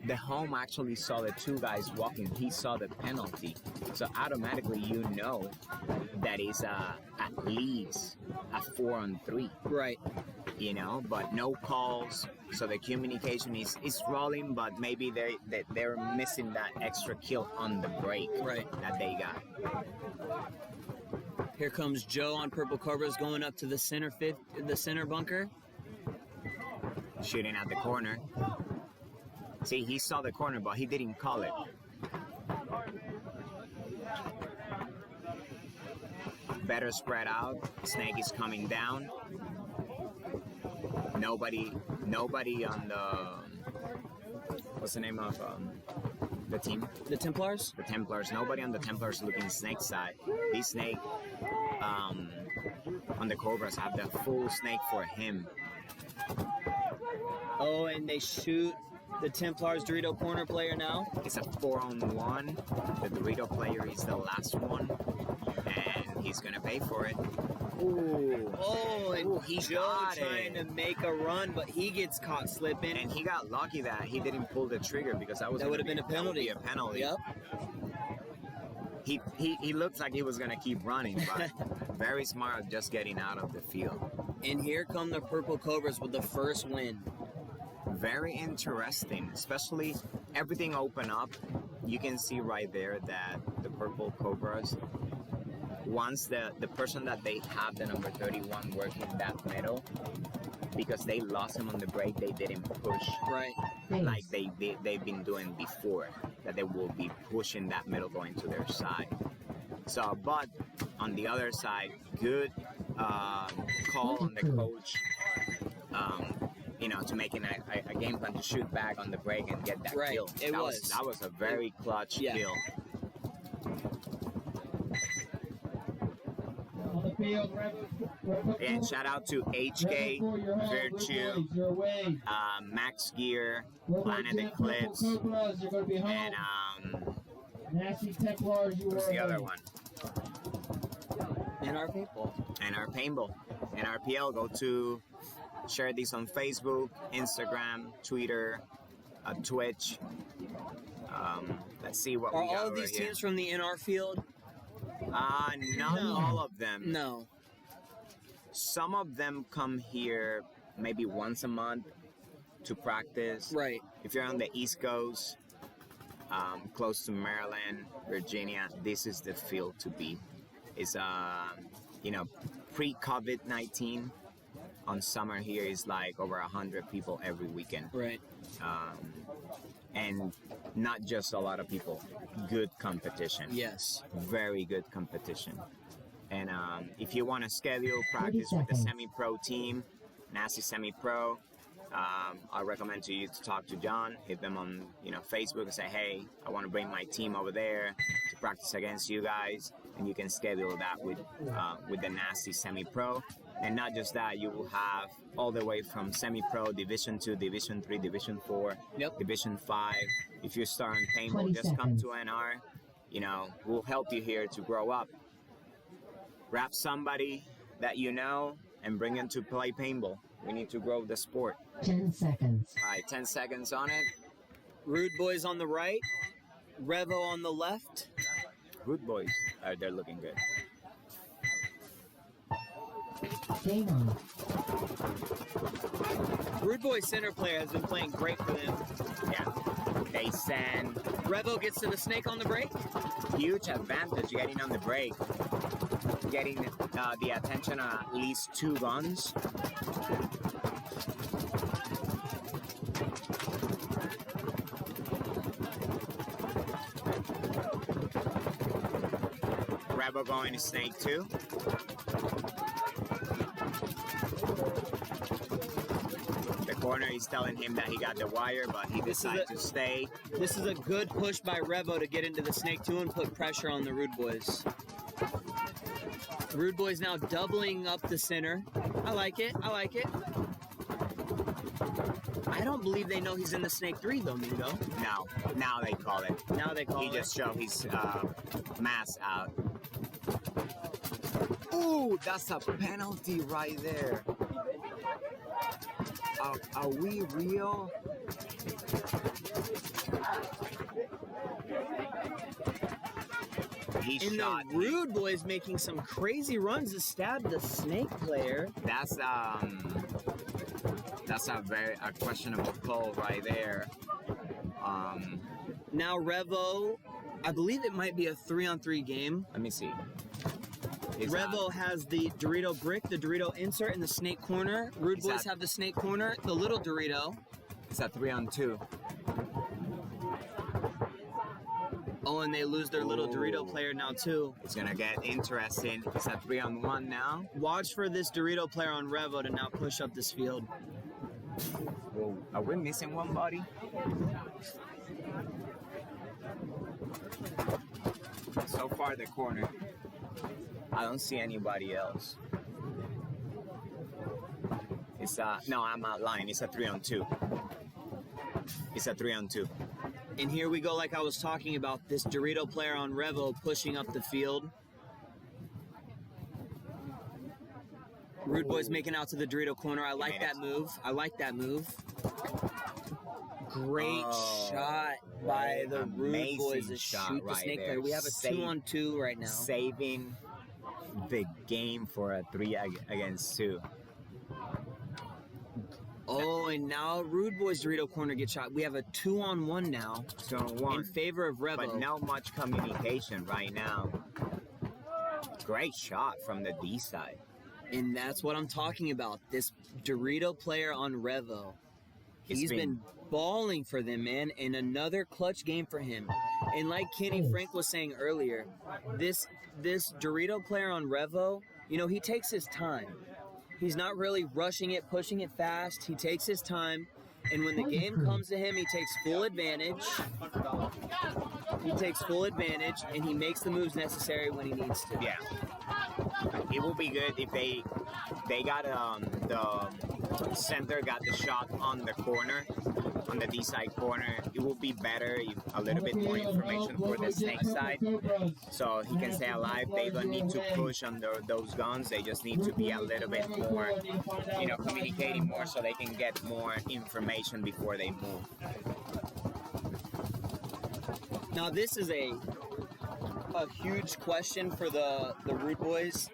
the home actually saw the 2 guys walking. He saw the penalty, so automatically you know that is at least a 4-on-3. Right. You know, but no calls, so the communication is rolling, but maybe they're missing that extra kill on the break that they got. Here comes Joe on Purple Cobras going up to the center bunker. Shooting at the corner. See, he saw the corner, but he didn't call it. Better spread out. Snake is coming down. Nobody on the... What's the name of the team? The Templars? The Templars. Nobody on the Templars looking snake side. This snake on the Cobras have the full snake for him. Oh, and they shoot the Templars Dorito corner player now. It's a 4-on-1. The Dorito player is the last one, and he's gonna pay for it. Ooh. Oh, and Ooh, he Joe got trying it. to make a run, but he gets caught slipping. And he got lucky that he didn't pull the trigger, because that That would would have been a penalty. That would be a penalty. Yep. He looked like he was gonna keep running, but very smart just getting out of the field. And here come the Purple Cobras with the first win. Very interesting, especially everything open up. You can see right there that the Purple Cobras, once the person that they have, the number 31, working that middle, because they lost him on the break, they didn't push Right. like they've been doing before, that they will be pushing that middle going to their side. So, but on the other side, good call on the coach, to making a game plan to shoot back on the break and get that Right, kill. That was a very clutch Yeah. kill. On the field, Revo. And shout out to HK, Revo, you're home. Rood Virtue, Boys, you're away. Max Gear, Robo Planet Jet, Purple Eclipse, Cobras, you're going to be home. and Nasty Templars, you who's are the other away. one? NRPL Paintball. NR Paintball. NRPL, go to share these on Facebook, Instagram, Twitter, Twitch. Let's see what Are we got all of over these here. teams from the NR field? Not No. all of them. No. Some of them come here maybe once a month to practice. Right. If you're on the East Coast, close to Maryland, Virginia, this is the field to be. It's pre-COVID-19. On summer here is like over 100 people every weekend. Right. And not just a lot of people, good competition. Yes. Very good competition. And if you want to schedule practice 30 with the seconds. semi-pro team, Nasty Semi-Pro, I recommend to you to talk to John, hit them on Facebook and say, hey, I want to bring my team over there to practice against you guys, and you can schedule that with the Nasty Semi-Pro. And not just that, you will have all the way from Semi-Pro, Division 2, Division 3, Division 4, Yep. Division 5. If you're starting paintball, 20 just come seconds. to NR. We'll help you here to grow up. Grab somebody that you know and bring them to play paintball. We need to grow the sport. 10 seconds. All right, 10 seconds on it. Rude Boys on the right. Revo on the left. Good boys. They're looking good. Game on. Rude Boys center player has been playing great for them. Yeah. They send Revo gets to the snake on the break. huge advantage getting on the break. Getting the attention of at least 2 guns. Revo going to snake 2. The corner is telling him that he got the wire, but he This is decided a- to stay. This is a good push by Revo to get into the snake 2 and put pressure on the Rude Boys. Rude Boys now doubling up the center. I like it. I like it. I don't believe they know he's in the snake 3 though, Mingo. Now they call it. Now they call He it. just showed his mask out. Ooh, that's a penalty right there. Are we real? He And shot. the Rude Boys making some crazy runs to stab the snake player. That's a questionable call right there. Now Revo, I believe it might be a 3-on-3 game. Let me see. Is Revo has the Dorito brick, the Dorito insert in the snake corner. Rude Is Boys that- have the snake corner, the little Dorito. It's a 3-on-2. Oh, and they lose their little Dorito Ooh. player now too. It's gonna get interesting. It's a 3-on-1 now. Watch for this Dorito player on Revo to now push up this field. Whoa, are we missing one body? So far the corner. I don't see anybody else. It's no, I'm not lying. It's a 3-on-2. It's a 3-on-2. And here we go, like I was talking about, this Dorito player on Revo pushing up the field. Rude Boy's making out to the Dorito corner. I like that move. I like that move. Great shot by the Rude Boys to shoot the snake player. We have a 2-on-2 right now. Saving the game for a 3-against-2. Oh, and now Rude Boy's Dorito corner gets shot. We have a 2-on-1 now. 2-on-1. In favor of Revo. But not much communication right now. Great shot from the D side. And that's what I'm talking about. This Dorito player on Revo. He's been balling for them, man. And another clutch game for him. And like Kenny Frank was saying earlier, this Dorito player on Revo, you know, he takes his time. He's not really rushing it, pushing it fast. He takes his time. And when the game comes to him, he takes full advantage. He takes full advantage, and he makes the moves necessary when he needs to. Yeah. It will be good if they got the center got the shot on the corner, on the D side corner. It will be better if a little bit more information for the snake side, so he can stay alive. They don't need to push under those guns. They just need to be a little bit more, you know, communicating more so they can get more information before they move. Now this is a huge question for the Rude Boys.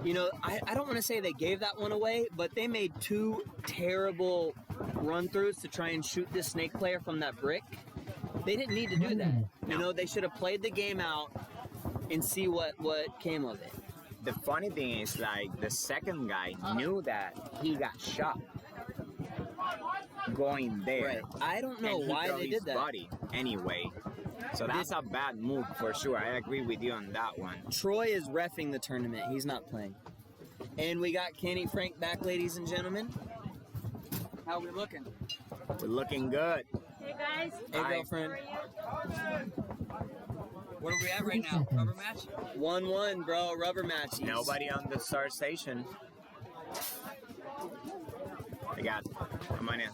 You know, I don't want to say they gave that one away, but they made 2 terrible run-throughs to try and shoot this snake player from that brick. They didn't need to do that. You know, they should have played the game out and see what came of it. The funny thing is, like, the second guy knew that he got shot going there. Right. I don't know why they did that. Body anyway. So that's a bad move for sure. I agree with you on that one. Troy is reffing the tournament. He's not playing. And we got Kenny Frank back, ladies and gentlemen. How are we looking? We're looking good. Hey guys. Hey, girlfriend. Where are we at right now? Rubber match? 1-1, bro. Rubber matches. Nobody on the start station. I got,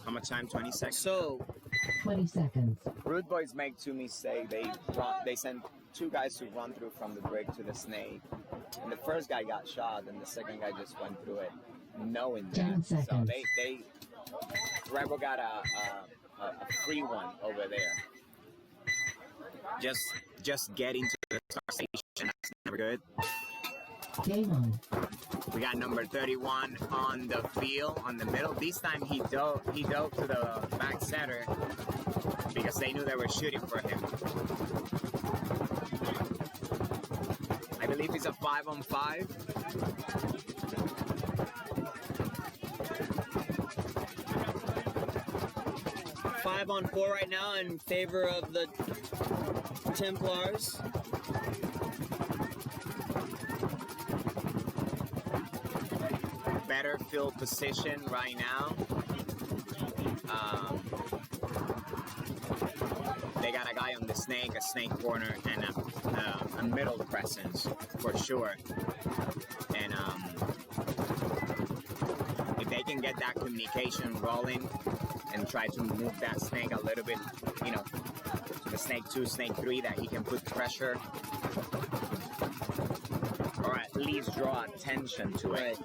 how much time? 20 seconds? So, 20 seconds. Rude Boys make 2 mistakes. They send 2 guys to run through from the brick to the snake. And the first guy got shot, and the second guy just went through it, knowing that. 10 seconds. So Revo got a free one over there. Just getting to the start station, that's never good. Game on. We got number 31 on the field, on the middle. This time he dove to the back center because they knew they were shooting for him. I believe it's a 5-on-5. Five on 4 right now in favor of the Templars. Better field position right now. They got a guy on the snake, a snake corner, and a middle presence for sure. And if they can get that communication rolling and try to move that snake a little bit, you know, the snake 2, snake 3, that he can put pressure, or at least draw attention to it.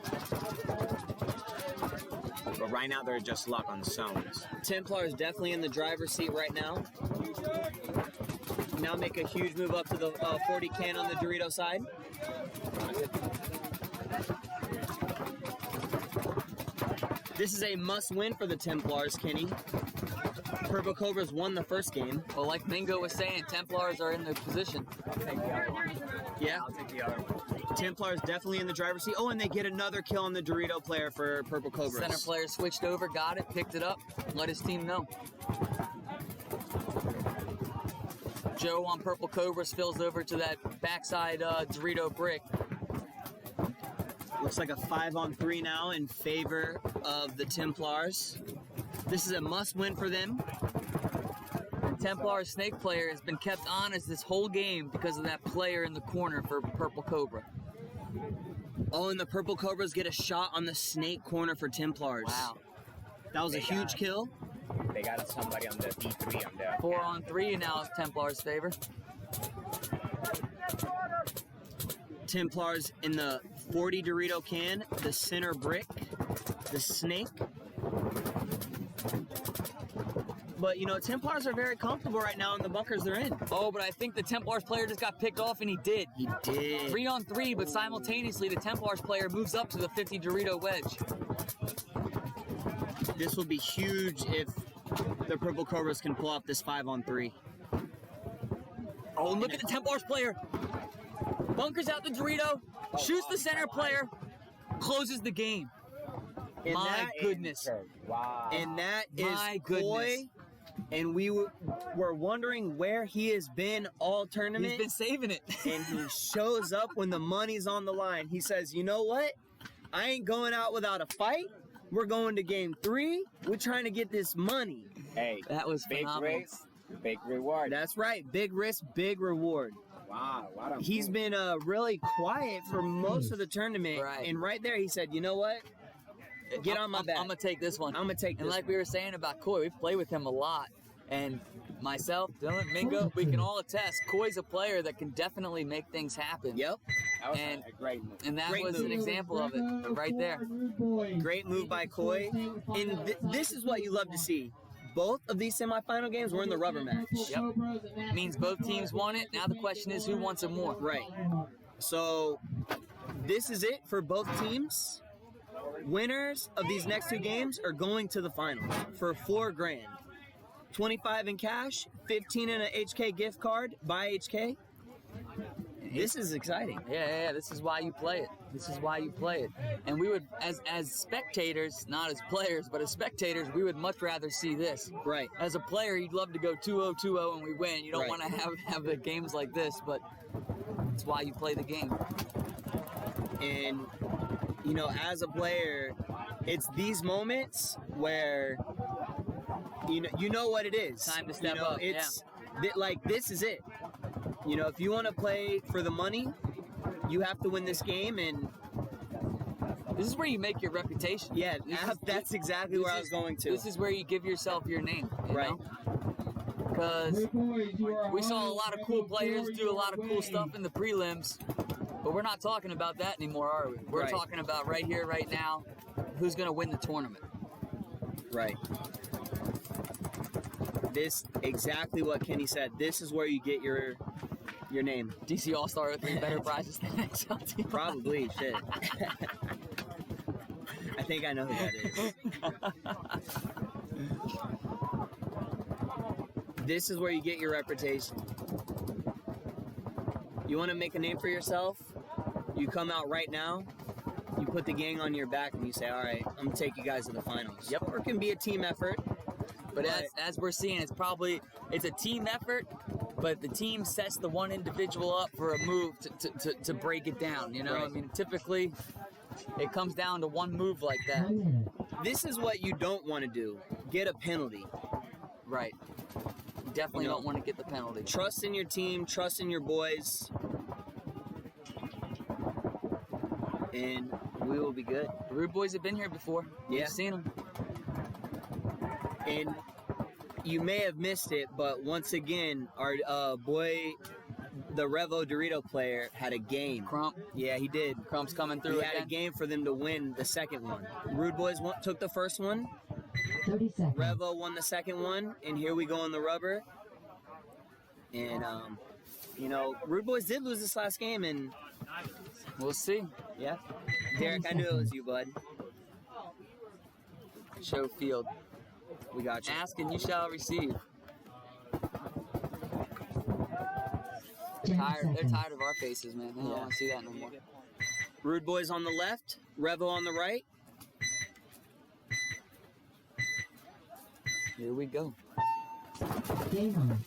But right now they're just locked on zones. Templars definitely in the driver's seat right now. Now make a huge move up to the 40 can on the Dorito side. This is a must-win for the Templars, Kenny. Purple Cobras won the first game. Well, like Mingo was saying, Templars are in their position. Yeah. I'll take the other one. Templars definitely in the driver's seat. Oh, and they get another kill on the Dorito player for Purple Cobras. Center player switched over, got it, picked it up, let his team know. Joe on Purple Cobras spills over to that backside Dorito brick. Looks like a 5-on-3 now in favor of the Templars. This is a must-win for them. Templar snake player has been kept honest this whole game because of that player in the corner for Purple Cobra. Oh, and the Purple Cobras get a shot on the snake corner for Templars. Wow. That was a They got huge it. kill. They got somebody on the D3 on the 4-on-3 now is Templars' favor. Templars in the 40 Dorito can, the center brick, the snake. But, you know, Templars are very comfortable right now in the bunkers they're in. Oh, but I think the Templars player just got picked off, and he did. He did. 3-on-3, but simultaneously the Templars player moves up to the 50 Dorito wedge. This will be huge if the Purple Cobras can pull off this 5-on-3. Oh, and look at the Templars player. Bunkers out the Dorito, shoots the center player, closes the game. And My that- goodness. Wow. And that is My goodness. Koi. And we were wondering where he has been all tournament. He's been saving it. And he shows up when the money's on the line. He says, you know what? I ain't going out without a fight. We're going to game 3. We're trying to get this money. Hey, That was big phenomenal. race, big reward. That's right. Big risk, big reward. Wow, what a He's move. been really quiet for most of the tournament. Right. And right there, he said, you know what? Get on my back. I'm going to take this one. I'm going to take And this. like we were saying about Koi, we've played with him a lot. And myself, Dylan, Mingo, we can all attest, Koi's a player that can definitely make things happen. Yep. That was and- a great move. And that Great was move. an example of it right there. Great move by Koi. And this is what you love to see. Both of these semifinal games were in the rubber match. Yep. Means both teams won it. Now the question is who wants it more. Right. So this is it for both teams. Winners of these next 2 games are going to the finals for $4 grand. 25 in cash, 15 in an HK gift card by HK. This is exciting. Yeah, this is why you play it. This is why you play it. And we would, as spectators, not as players, but as spectators, we would much rather see this. Right. As a player, you'd love to go 2-0, 2-0, and we win. You don't Right. want to have the games like this, but it's why you play the game. And, you know, as a player, it's these moments where, you know what it is. Time to step you know, up, It's like, this is it. You know, if you want to play for the money, you have to win this game. And This is where you make your reputation. yeah, This that's exactly where I was going to. This is where you give yourself your name. Right. Because we saw a lot of cool players do a lot of cool stuff in the prelims, but we're not talking about that anymore, are we? We're Right. talking about right here, right now, who's going to win the tournament. Right. This, exactly what Kenny said. This is where you get your name. DC All-Star with 3 better prizes than XLT. Probably, shit. I think I know who that is. This is where you get your reputation. You want to make a name for yourself? You come out right now, you put the gang on your back, and you say, all right, I'm going to take you guys to the finals. Yep. Or it can be a team effort. But as we're seeing, it's a team effort, but the team sets the one individual up for a move to break it down, you know? Right. I mean, typically, it comes down to one move like that. 1 minute. This is what you don't want to do. Get a penalty. Right. You definitely You know, don't want to get the penalty. Trust in your team, trust in your boys, and we will be good. The Rood boys have been here before. Yeah. We've seen them. And you may have missed it, but once again, our boy, the Revo Dorito player, had a game. Crump. Yeah, he did. Crump's coming through He had a again. game for them to win the second one. Rude Boys took the first one. 30 seconds. Revo won the second one, and here we go on the rubber. And you know, Rude Boys did lose this last game, and We'll see. yeah, Derek, I knew it was you, bud. Show field. We got you. Ask and you shall receive. 10 They're seconds. tired of our faces, man. They don't want to see that no more. Rude Boys on the left, Revo on the right. Here we go. Game on.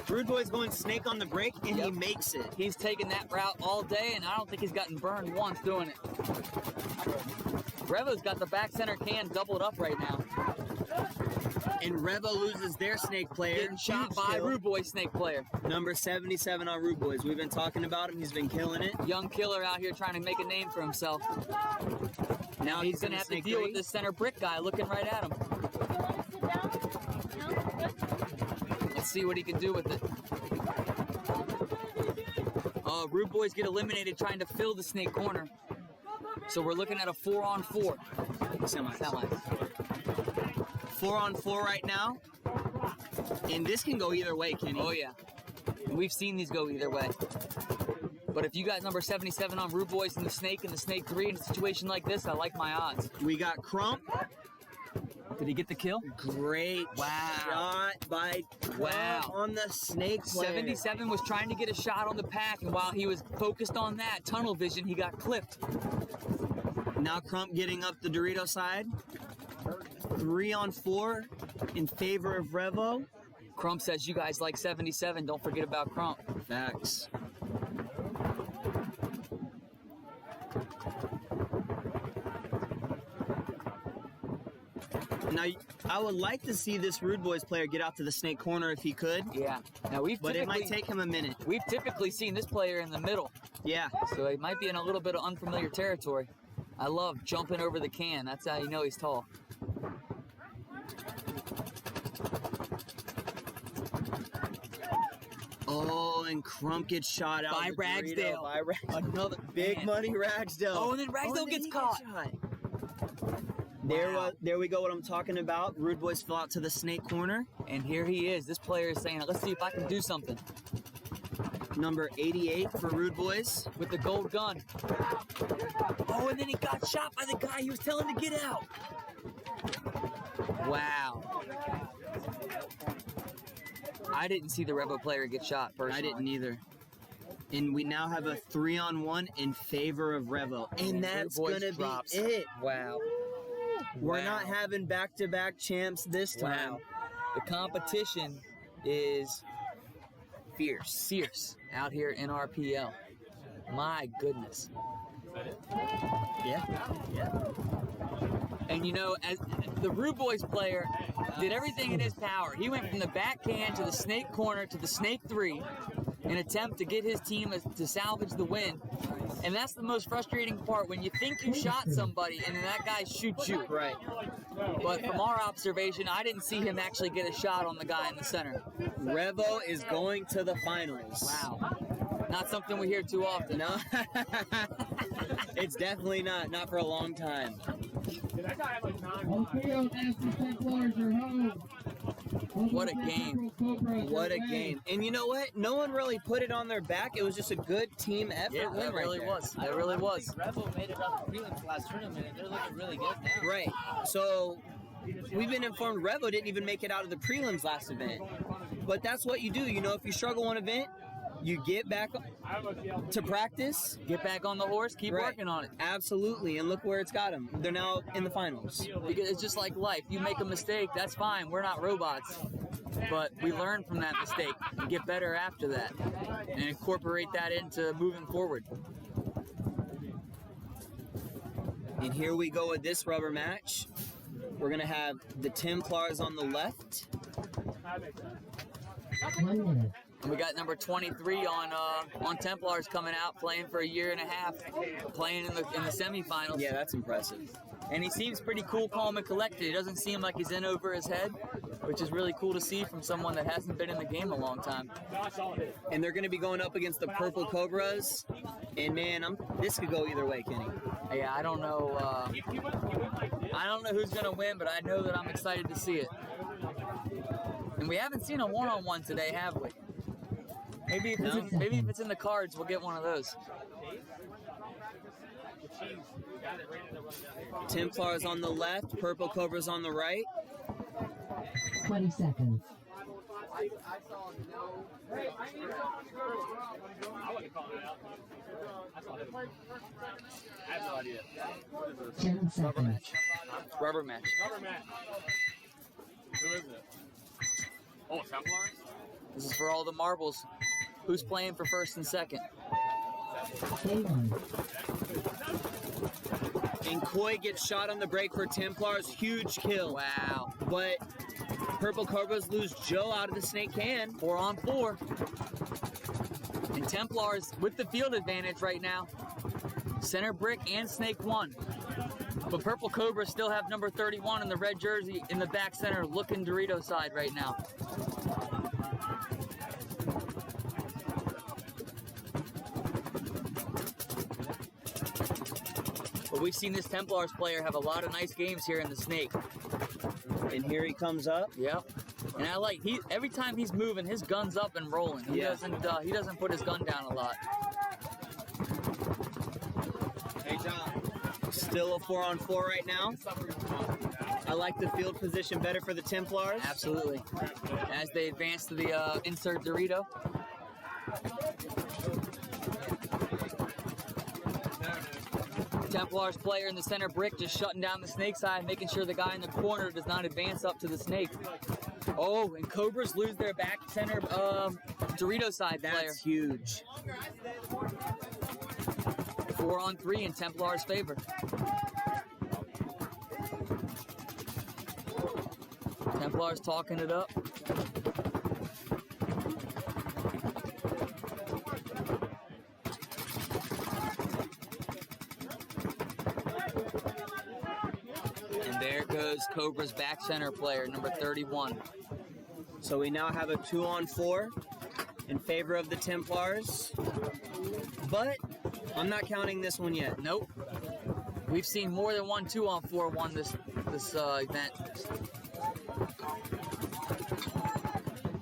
Rude Boys going snake on the break, and he Yep. makes it. He's taken that route all day, and I don't think he's gotten burned once doing it. Revo's got the back center can doubled up right now. And Revo loses their snake player. Getting shot Huge by kill. Rude Boy snake player. Number 77 on Rude Boys. We've been talking about him. He's been killing it. Young killer out here trying to make a name for himself. Now He's going to have to deal with this center brick guy looking right at him. Let's see what he can do with it. Rude Boys get eliminated trying to fill the snake corner. So we're looking at a 4-on-4. Semi. 4-on-4 right now. And this can go either way, Kenny. Oh, yeah. We've seen these go either way. But if you got number 77 on Rude Boys and the Snake 3 in a situation like this, I like my odds. We got Crump. Did he get the kill? Great shot by Crump on the snake player. 77 was trying to get a shot on the pack, and while he was focused on that tunnel vision, he got clipped. Now Crump getting up the Dorito side. 3-on-4 in favor of Revo. Crump says, you guys like 77, don't forget about Crump. Facts. Now, I would like to see this Rude Boys player get out to the snake corner if he could. Yeah. Now But it might take him a minute. We've typically seen this player in the middle. Yeah. So he might be in a little bit of unfamiliar territory. I love jumping over the can. That's how you know he's tall. Oh, and Crump gets shot out By of the Dorito. Ragsdale. Another big money Ragsdale. Oh, and then Ragsdale gets caught. There we go, what I'm talking about. Rude Boys fell out to the snake corner. And here he is. This player is saying, let's see if I can do something. Number 88 for Rude Boys. With the gold gun. Oh, and then he got shot by the guy he was telling to get out. Wow. I didn't see the Revo player get shot personally. I didn't either. And we now have a 3-on-1 in favor of Revo. And that's Rude Boys gonna drops. be it. Wow. We're not having back-to-back champs this time. Wow. The competition is fierce out here in NRPL. My goodness. Yeah. And you know, as the Rude Boys player did everything in his power. He went from the backhand to the snake corner to the snake 3 in an attempt to get his team to salvage the win. And that's the most frustrating part, when you think you shot somebody and then that guy shoots you. Right. But from our observation, I didn't see him actually get a shot on the guy in the center. Revo is going to the finals. Wow. Not something we hear too often. No. It's definitely not for a long time. On field, Nasty Templars are home. What a game. What a game. And you know what? No one really put it on their back. It was just a good team effort. Yeah, win it right really there. was. It really was. Revo made it out the prelims last tournament, and they're looking really good now. Right. So we've been informed Revo didn't even make it out of the prelims last event. But that's what you do. You know, if you struggle one event, you get back to practice. Get back on the horse, keep working on it. Absolutely. And look where it's got them. They're now in the finals. Because it's just like life. You make a mistake, that's fine. We're not robots. But we learn from that mistake and get better after that and incorporate that into moving forward. And here we go with this rubber match. We're going to have the Templars on the left. 1 minute. And we got number 23 on Templars coming out, playing for a year and a half, playing in the semifinals. Yeah, that's impressive. And he seems pretty cool, calm, and collected. He doesn't seem like he's in over his head, which is really cool to see from someone that hasn't been in the game a long time. And they're going to be going up against the Purple Cobras. And man, this could go either way, Kenny. Yeah, I don't know. I don't know who's going to win, but I know that I'm excited to see it. And we haven't seen a one-on-one today, have we? Maybe if it's in the cards, we'll get one of those. Templars on the left, Purple Cobras on the right. 20 seconds. I have no idea. 10 seconds. Rubber match. Who is it? Oh, Templars? This is for all the marbles. Who's playing for first and second? Game on. And Coy gets shot on the break for Templars. Huge kill. Wow. But Purple Cobras lose Joe out of the snake can. 4 on 4. And Templars with the field advantage right now. Center brick and snake 1. But Purple Cobras still have number 31 in the red jersey in the back center looking Dorito side right now. But we've seen this Templars player have a lot of nice games here in the snake. And here he comes up. Yep. And I like every time he's moving, his gun's up and rolling. He doesn't put his gun down a lot. Hey John. Still a 4 on 4 right now. I like the field position better for the Templars. Absolutely. As they advance to the insert Dorito. Templars player in the center brick just shutting down the snake side, making sure the guy in the corner does not advance up to the snake. Oh, and Cobras lose their back center Dorito side player. That's huge. 4 on 3 in Templars' favor. Templars talking it up. And there goes Cobra's back center player, number 31. So we now have a 2 on 4 in favor of the Templars. But I'm not counting this one yet. Nope. We've seen more than one 2 on 4 won this event.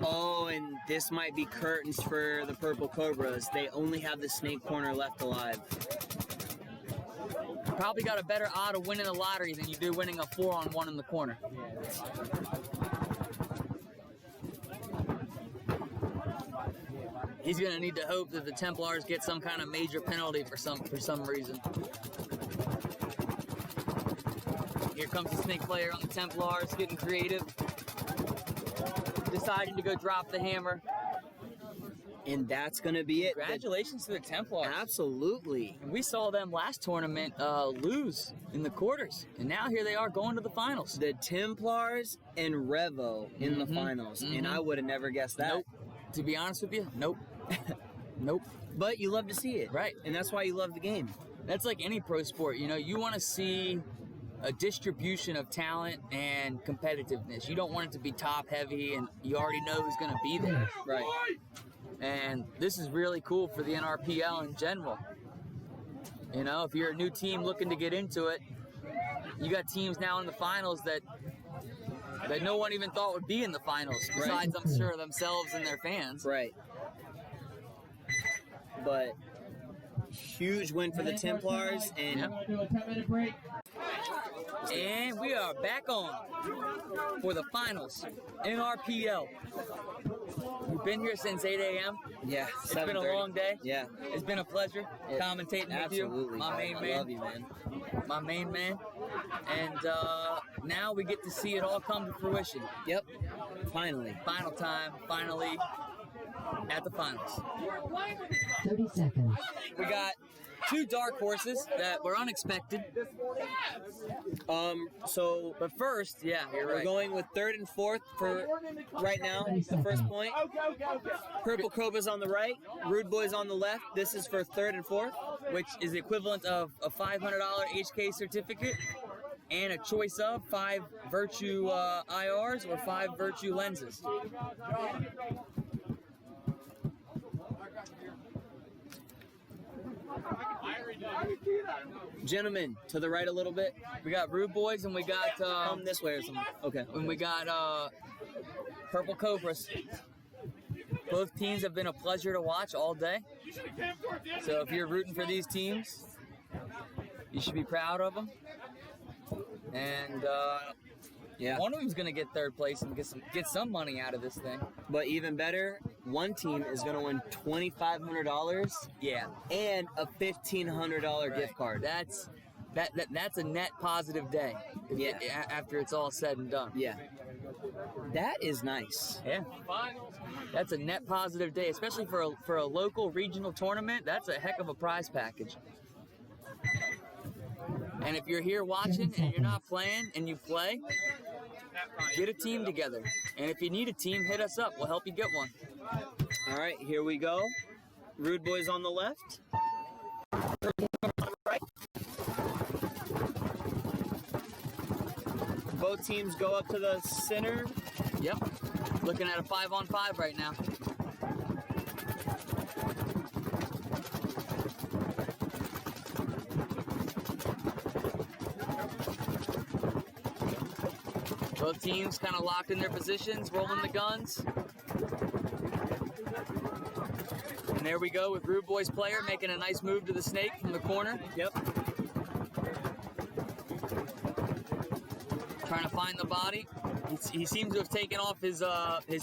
Oh, and this might be curtains for the Purple Cobras. They only have the snake corner left alive. Probably got a better odd of winning the lottery than you do winning a 4 on 1 in the corner. He's gonna need to hope that the Templars get some kind of major penalty for some reason. Here comes the snake player on the Templars, getting creative, deciding to go drop the hammer. And that's going to be it. Congratulations to the Templars. Absolutely. And we saw them last tournament lose in the quarters. And now here they are going to the finals. The Templars and Revo in the finals. And I would have never guessed that. Nope. To be honest with you, nope. Nope. But you love to see it. Right. And that's why you love the game. That's like any pro sport. You know, you want to see a distribution of talent and competitiveness. You don't want it to be top heavy and you already know who's going to be there. Right. And this is really cool for the NRPL in general. You know, if you're a new team looking to get into it, you got teams now in the finals that no one even thought would be in the finals, besides, I'm sure, themselves and their fans. Right. But huge win for the Templars, and Do a 10-minute break. And we are back on for the finals, NRPL. We've been here since 8 a.m. yeah, It's been a long day. Yeah, It's been a pleasure commentating with you, absolutely. my main I man. love you, man. My main man. And now we get to see it all come to fruition. Yep. Finally. Final time, finally at the finals. 30 seconds. We got 2 dark horses that were unexpected. But first, yeah, you're We're right. going with 3rd and 4th for right now, the first point. Purple Cobras on the right, Rood Boys on the left. This is for 3rd and 4th. Which is the equivalent of a $500 HK certificate and a choice of 5 Virtue IRs or 5 Virtue lenses. Gentlemen, to the right a little bit. We got Rood Boys and we got Come this way or something. Okay. and we got Purple Cobras. Both teams have been a pleasure to watch all day. So if you're rooting for these teams, you should be proud of them. And Yeah. one of them's gonna get 3rd place and get some money out of this thing. But even better, one team is going to win $2,500 Yeah, and a $1,500 gift card. that's a net positive day. Yeah. After it's all said and done. Yeah. That is nice. Yeah. That's a net positive day, especially for a local regional tournament. That's a heck of a prize package. And if you're here watching and you're not playing and you play, get a team together. And if you need a team, hit us up. We'll help you get one. All right, here we go. Rude boys on the left. Right. Both teams go up to the center. Yep. Looking at a 5-on-5 right now. Both teams kind of locked in their positions, rolling the guns. And there we go with Rude Boy's player making a nice move to the snake from the corner. Yep. Trying to find the body. He seems to have taken off his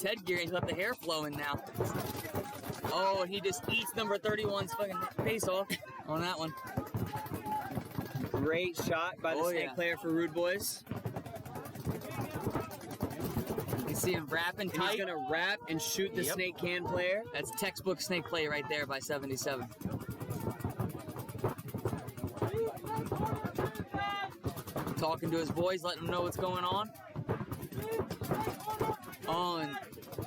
headgear. He's left the hair flowing now. Oh, and he just eats number 31's fucking face off on that one. Great shot by the snake player for Rude Boys. You can see him wrapping tight. He's gonna wrap and shoot the snake can player. That's textbook snake play right there by 77. Talking to his boys, letting them know what's going on. Oh, and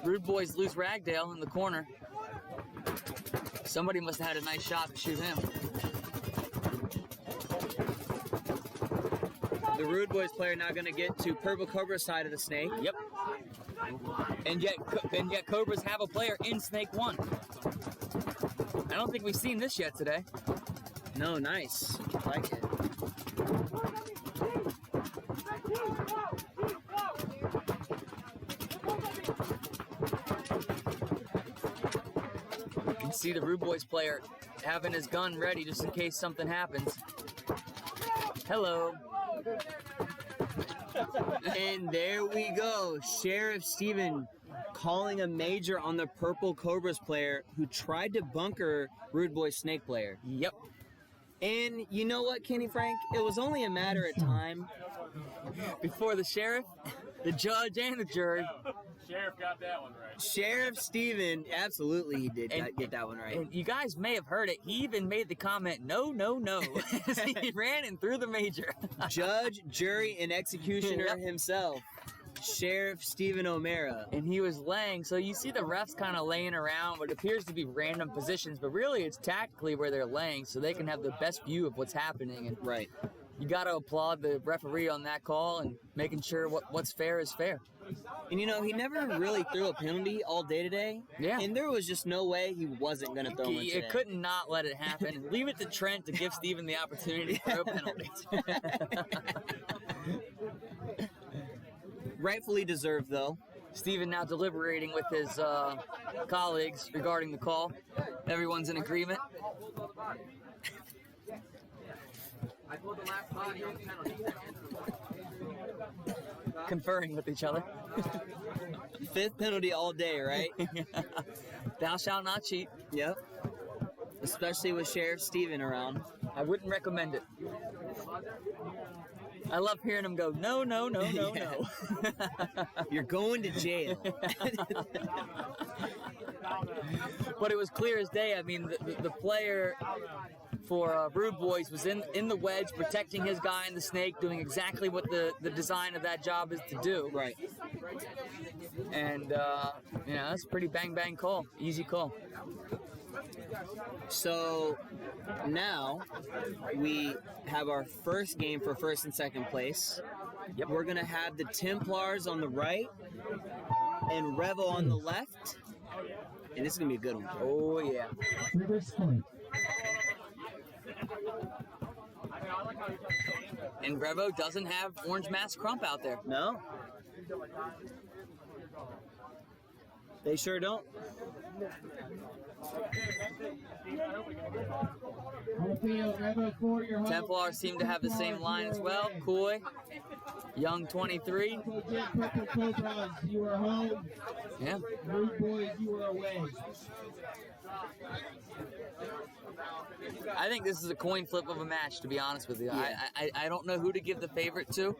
Rude Boys lose Ragdale in the corner. Somebody must have had a nice shot to shoot him. The Rude Boys player now going to get to Purple Cobra's side of the snake. Yep. And yet Cobras have a player in Snake 1. I don't think we've seen this yet today. No, nice. I like it. You can see the Rude Boys player having his gun ready just in case something happens. Hello. And there we go. Sheriff Steven calling a major on the Purple Cobras player who tried to bunker Rude Boy's snake player. Yep. And you know what, Kenny Frank? It was only a matter of time before the sheriff, the judge, and the jury. Sheriff got that one right. Sheriff Steven, absolutely he did get that one right. And you guys may have heard it. He even made the comment, no, no, no, as he ran and threw the major. Judge, jury, and executioner himself, Sheriff Steven O'Mara. And he was laying, so you see the refs kind of laying around what appears to be random positions, but really it's tactically where they're laying so they can have the best view of what's happening. And right. You got to applaud the referee on that call and making sure what's fair is fair. And you know, he never really threw a penalty all day today. Yeah. And there was just no way he wasn't going to throw one today. It could not let it happen. And leave it to Trent to give Steven the opportunity to throw penalties. Rightfully deserved, though. Steven now deliberating with his colleagues regarding the call. Everyone's in agreement. Conferring with each other. Fifth penalty all day, right? Thou shalt not cheat. Yep. Especially with Sheriff Steven around. I wouldn't recommend it. I love hearing him go, no, no, no, no, no. You're going to jail. But it was clear as day. I mean, the player for Rude Boys was in the wedge, protecting his guy in the snake, doing exactly what the design of that job is to do. Right. And, you know, that's a pretty bang-bang call. Easy call. So now we have our first game for first and second place. Yep. We're going to have the Templars on the right and Revo on the left. And this is going to be a good one. Oh, yeah. Reverse point. And Revo doesn't have Orange Mask Crump out there. No. They sure don't. Templars seem to have the same line as well. Coy, Young 23. You are home. Yeah. Rude Boys, you are away. I think this is a coin flip of a match, to be honest with you. Yeah. I don't know who to give the favorite to.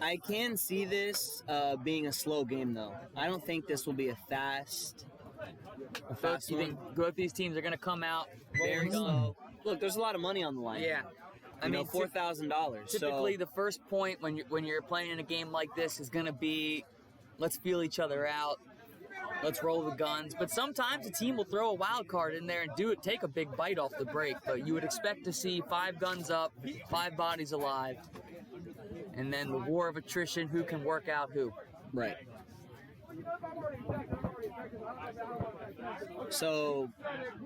I can see this being a slow game, though. I don't think this will be a fast You think both these teams are going to come out very slow. Look, there's a lot of money on the line. Yeah. I mean, $4,000. Typically, the first point when you're playing in a game like this is going to be, let's feel each other out, let's roll the guns. But sometimes a team will throw a wild card in there and take a big bite off the break. But you would expect to see 5 guns up, 5 bodies alive, and then the war of attrition, who can work out who. Right. So,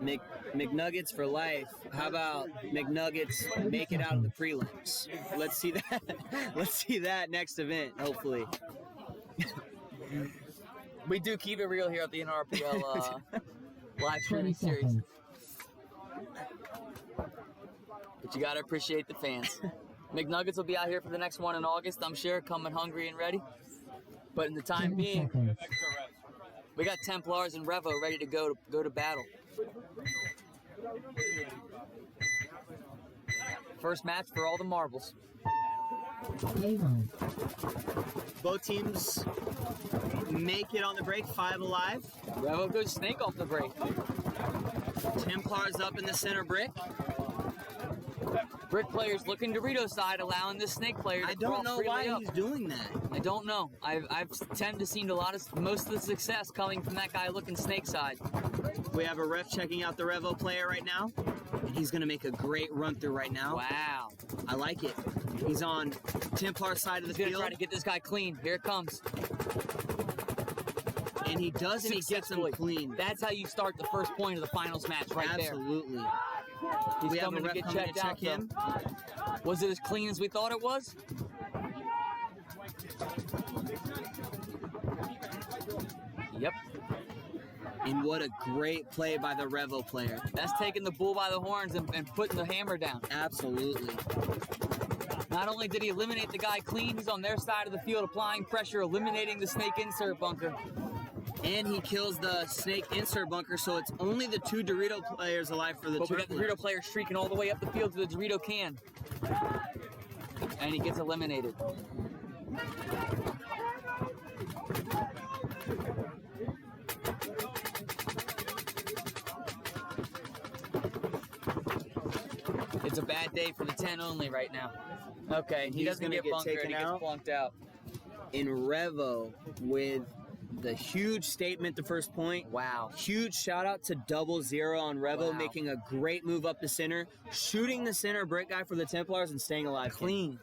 McNuggets for life. How about McNuggets make it out of the prelims? Let's see that. Let's see that next event, hopefully. We do keep it real here at the NRPL live streaming 30 series. seconds. But you got to appreciate the fans. McNuggets will be out here for the next one in August, I'm sure, coming hungry and ready. But in the time 10 being, seconds. we got Templars and Revo ready to go to battle. First match for all the marbles. A1. Both teams make it on the break, 5 alive. Revo goes snake off the break. Templars up in the center brick. Brick players looking Dorito side, allowing this snake player to I don't crawl know freely why up. he's doing that. I don't know. I've tend to seen most of the success coming from that guy looking snake side. We have a ref checking out the Revo player right now. And he's going to make a great run through right now. Wow. I like it. He's on Templar side of the He's gonna field. try to get this guy clean. Here it comes. And he does, and he gets him Successfully. clean. That's how you start the first point of the finals match, right Absolutely. there. He's We have a coming to ref get coming to checked check out. him. Though. Was it as clean as we thought it was? Yep. And what a great play by the Revo player. That's taking the bull by the horns and putting the hammer down. Absolutely. Not only did he eliminate the guy clean, he's on their side of the field applying pressure, eliminating the snake insert bunker. And he kills the snake insert bunker, so it's only the 2 Dorito players alive for the But we got the Templars. Dorito player streaking all the way up the field to the Dorito can. And he gets eliminated. It's a bad day for the 10 only right now. Okay, he He's doesn't gonna get get bunkered, taken he gets out. plunked out. In Revo with the huge statement, the first point. Wow. Huge shout out to 00 on Revo, Wow. making a great move up the center, shooting the center brick guy for the Templars and staying alive. Clean.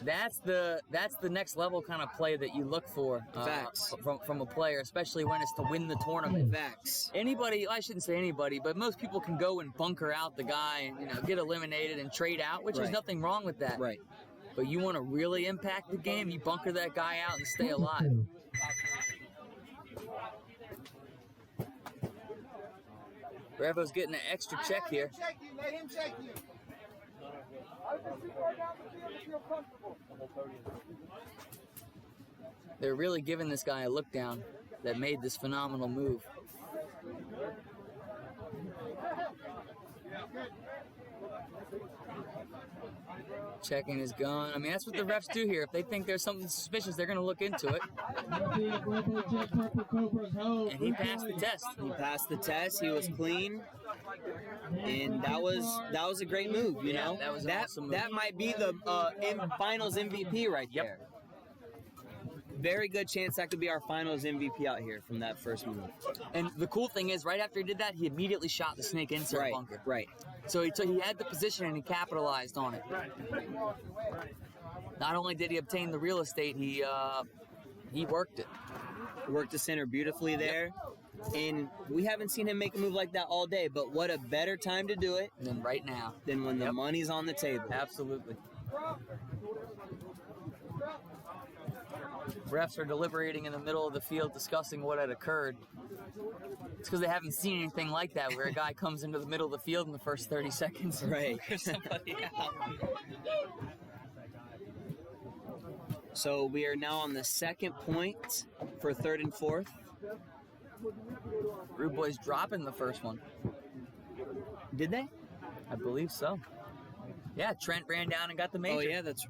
That's the next level kind of play that you look for Facts. from a player, especially when it's to win the tournament. Facts. Anybody, I shouldn't say anybody, but most people can go and bunker out the guy and get eliminated and trade out, which is Right. nothing wrong with that. Right. But you want to really impact the game, you bunker that guy out and stay alive. 22. Revo's getting an extra check here. Let him check you. I can see far down the field if you're comfortable. They're really giving this guy a look down that made this phenomenal move. Checking his gun. I mean, that's what the refs do here. If they think there's something suspicious, they're going to look into it. And he passed the test. He passed the test. He was clean, and that was a great move. You Yeah, know, that was an awesome move. that might be the finals MVP right there. Very good chance that could be our finals MVP out here from that first move. And the cool thing is, right after he did that, he immediately shot the snake insert Right, bunker. right. So he had the position and he capitalized on it. Not only did he obtain the real estate, he worked it. Worked the center beautifully there. And we haven't seen him make a move like that all day, but what a better time to do it And then right now, than when the money's on the table. absolutely. Refs are deliberating in the middle of the field discussing what had occurred. It's because they haven't seen anything like that, where a guy comes into the middle of the field in the first 30 seconds. Right. There's somebody out. So we are now on the second point for third and fourth. Rude Boys dropping the first one. Did they? I believe so. Yeah, Trent ran down and got the major. Oh yeah, that's.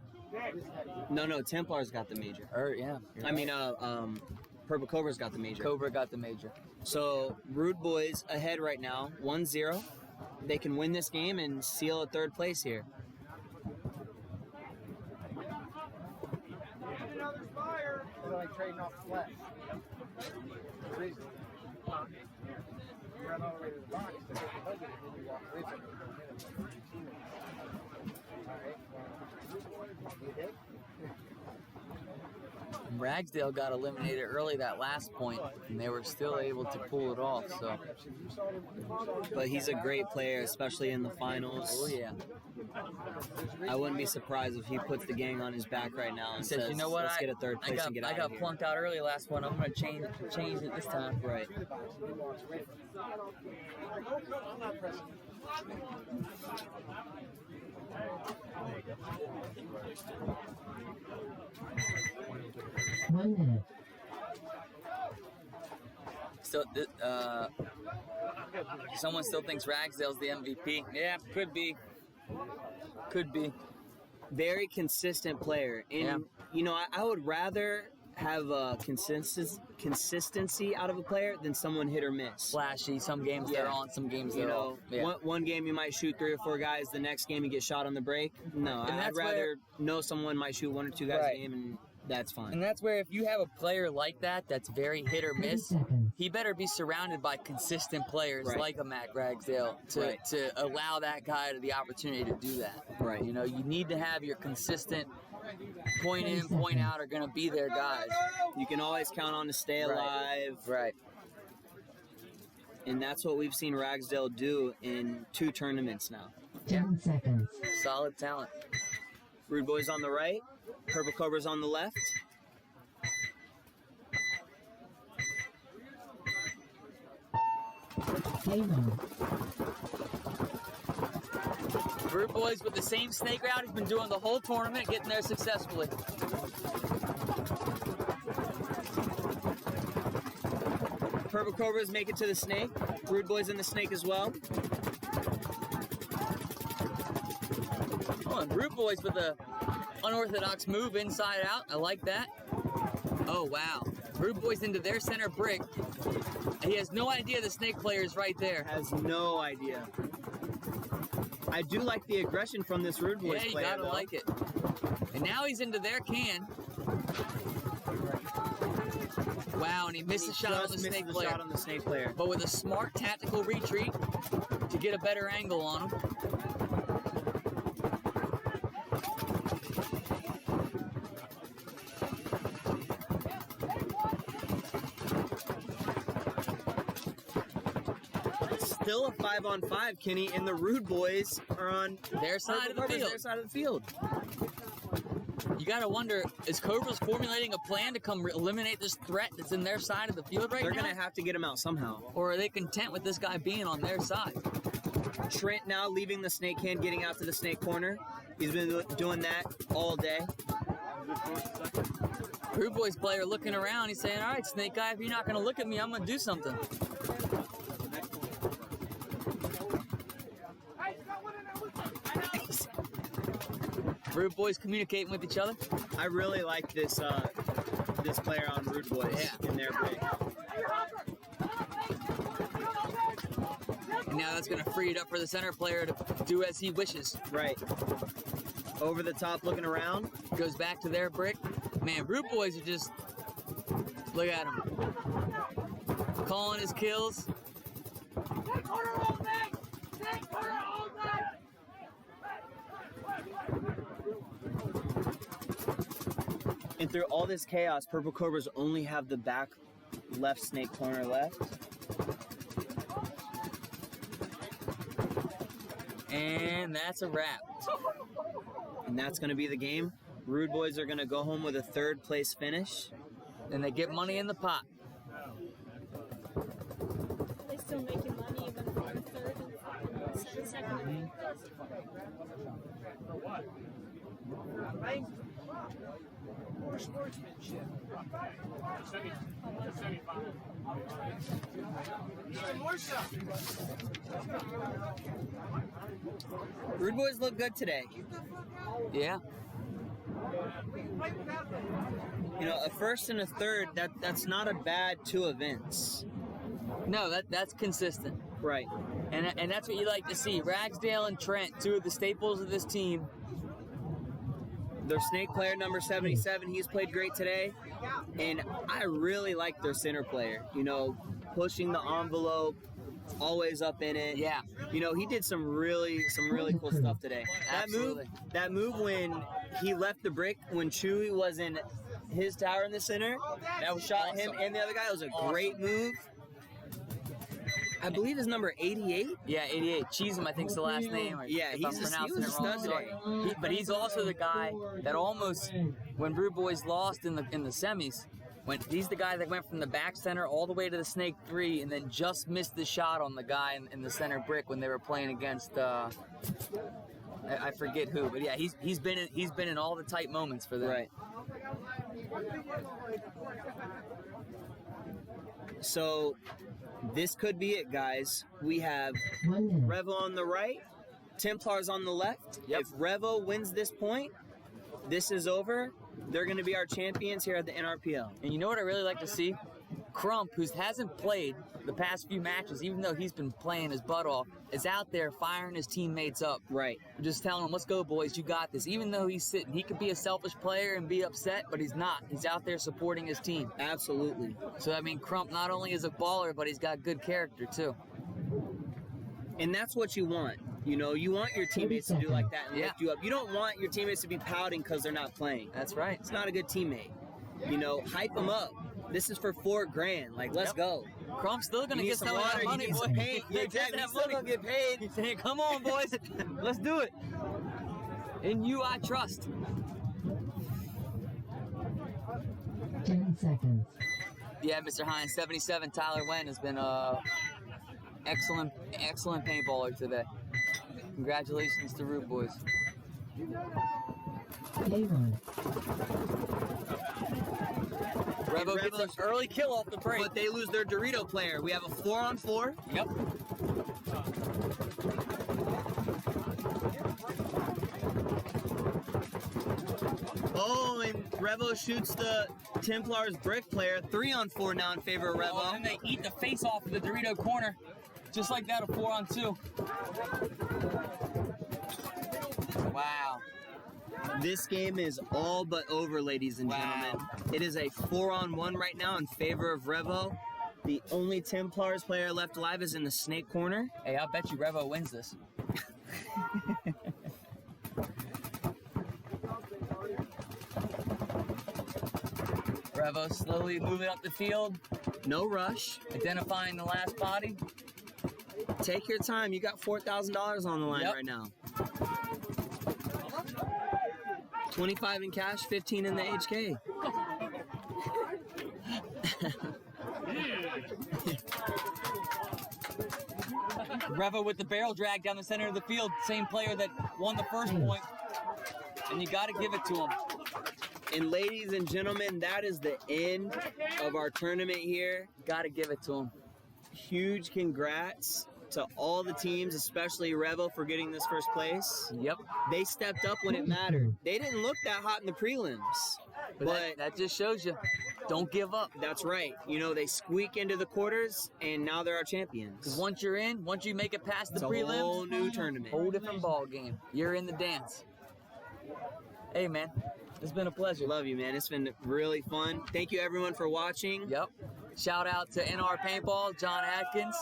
No, Templars got the major. Yeah. I mean, Purple Cobra's got the major. Cobra got the major. So Rude Boys ahead right now, 1-0. They can win this game and seal a third place here. trading off the flat. Reason. You run all the way to the box to get the budget, and then you walk away from it. All right. You did? Ragsdale got eliminated early that last point, and they were still able to pull it off. So, But he's a great player, especially in the finals. oh yeah, I wouldn't be surprised if he puts the gang on his back right now and he says, says, "You know what? let's get a third place and get I out got of here." plunked out early last one. I'm gonna change it this time." Right. I'm not pressing. 1 minute. So, someone still thinks Ragsdale's the MVP. Yeah, could be. Could be. Very consistent player. And, Yeah. you know, I would rather have a consistency out of a player than someone hit or miss. Flashy. Some games they're on, some games You they're know, off. Yeah. one game you might shoot 3 or 4 guys, the next game you get shot on the break. No, And I'd that's rather know someone might shoot 1 or 2 guys Right. a game, and that's fine. And that's where if you have a player like that that's very hit or 30 miss, seconds. he better be surrounded by consistent players Right. like a Matt Ragsdale to allow that guy the opportunity to do that. Right. You know, you need to have your consistent point in, point out are going to be their guys. You can always count on to stay Right. alive. Right. And that's what we've seen Ragsdale do in 2 tournaments now. 10 seconds. Solid talent. Rude Boys on the right, Purple Cobra's on the left. Play mode. Rood Boys with the same snake route he's been doing the whole tournament, getting there successfully. Purple Cobras make it to the snake. Rude Boys in the snake as well. Oh, and Rood Boys with a unorthodox move inside out. I like that. Oh, wow. Rood Boys into their center brick. And he has no idea the snake player is right there. Has no idea. I do like the aggression from this Rude Boys Yeah, you player, gotta though. like it. And now he's into their can. Wow, and he missed the shot on Just the missed snake the player. shot on the snake player. But with a smart tactical retreat to get a better angle on him. Still a 5-on-5, Kenny, and the Rude Boys are on Their side of the Purple Cobras, field. Their side of the field. You gotta wonder, is Cobra's formulating a plan to come eliminate this threat that's in their side of the field right They're now? going to have to get him out somehow. Or are they content with this guy being on their side? Trent now leaving the snake can, getting out to the snake corner. He's been doing that all day. Rood Boys player looking around, he's saying, all right, snake guy, if you're not gonna look at me, I'm gonna do something. Rood Boys communicating with each other. I really like this this player on Rude Boys in their break. And now that's gonna free it up for the center player to do as he wishes. Right. Over the top looking around. Goes back to their brick. Man, Rood Boys are just, look at him. Calling his kills. And through all this chaos, Purple Cobras only have the back left snake corner left. And that's a wrap. And that's going to be the game. Rude Boys are going to go home with a 3rd place finish. And they get money in the pot. They still making money even for the 3rd and 2nd. More sportsmanship. More stuff. Rude Boys look good today. Yeah. You know, a 1st and a 3rd, that's not a bad 2 events. No, that's consistent. Right. And that's what you like to see. Ragsdale and Trent, 2 of the staples of this team. Their snake player, number 77, he's played great today. And I really like their center player. You know, pushing the envelope, always up in it. Yeah. You know, he did some really cool stuff today. Absolutely. That move when he left the brick when Chewy was in his tower in the center, that was shot him and the other guy. It was a great move. I believe his number 88. Yeah, 88. Cheesem, I think, is the last name. Yeah, if I'm pronouncing he was it wrong. a stud today. But he's also the guy that almost, when Rude Boys lost in the semis, he's the guy that went from the back center all the way to the snake 3 and then just missed the shot on the guy in the center brick when they were playing against I forget who, but yeah, he's been in all the tight moments for them. Right. So this could be it, guys. We have 1 minute. Revo on the right, Templars on the left. Yep. If Revo wins this point, this is over. They're going to be our champions here at the NRPL. And you know what I really like to see? Crump, who hasn't played the past few matches, even though he's been playing his butt off, is out there firing his teammates up. Right. Just telling them, let's go, boys, you got this. Even though he's sitting, he could be a selfish player and be upset, but he's not. He's out there supporting his team. Absolutely. So, I mean, Crump not only is a baller, but he's got good character, too. And that's what you want. You know, you want your teammates to do like that and lift you up. You don't want your teammates to be pouting because they're not playing. That's right. It's not a good teammate. You know, hype them up. This is for $4 grand. Like, let's go. Crump's still going to get some of that money, boy. Yeah, exactly. He's still going to get paid. He's saying, come on, boys. Let's do it. In you, I trust. 10 seconds. Yeah, Mr. Hines, 77, Tyler Wen has been excellent paintballer today. Congratulations to Root Boys. K1. Revo gets an early kill off the break. But they lose their Dorito player. We have a 4-on-4. Yep. Oh, and Revo shoots the Templars brick player. 3-on-4 now in favor of Revo. Oh, and they eat the face off of the Dorito corner. Just like that, a 4-on-2. Wow. This game is all but over, ladies and gentlemen. It is a 4-on-1 right now in favor of Revo. The only Templars player left alive is in the snake corner. Hey, I bet you Revo wins this. Revo slowly moving up the field, No rush. identifying the last body. Take your time. You got $4,000 on the line right now. 25 in cash, 15 in the HK. Revo with the barrel drag down the center of the field. Same player that won the first point. And you got to give it to him. And ladies and gentlemen, that is the end of our tournament here. Got to give it to him. Huge congrats to all the teams, especially Revo for getting this first place. Yep. They stepped up when it mattered. They didn't look that hot in the prelims. But that just shows you, don't give up. That's right. You know, they squeak into the quarters, and now they're our champions. Because once you're in, once you make it past the It's a prelims, whole new tournament. whole different ball game. You're in the dance. Hey, man, it's been a pleasure. Love you, man. It's been really fun. Thank you, everyone, for watching. Yep. Shout out to NR Paintball, John Atkins,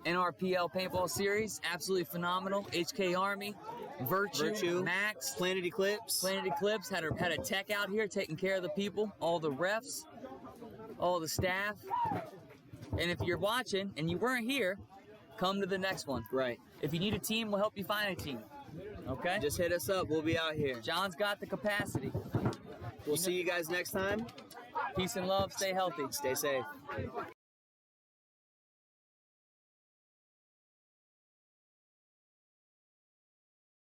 NRPL Paintball Series, absolutely phenomenal. HK Army, Virtue, Max, Planet Eclipse. Planet Eclipse had a tech out here taking care of the people, all the refs, all the staff. And if you're watching and you weren't here, come to the next one. Right. If you need a team, we'll help you find a team. Okay? Just hit us up. We'll be out here. John's got the capacity. We'll see you guys next time. Peace and love. Stay healthy. Stay safe.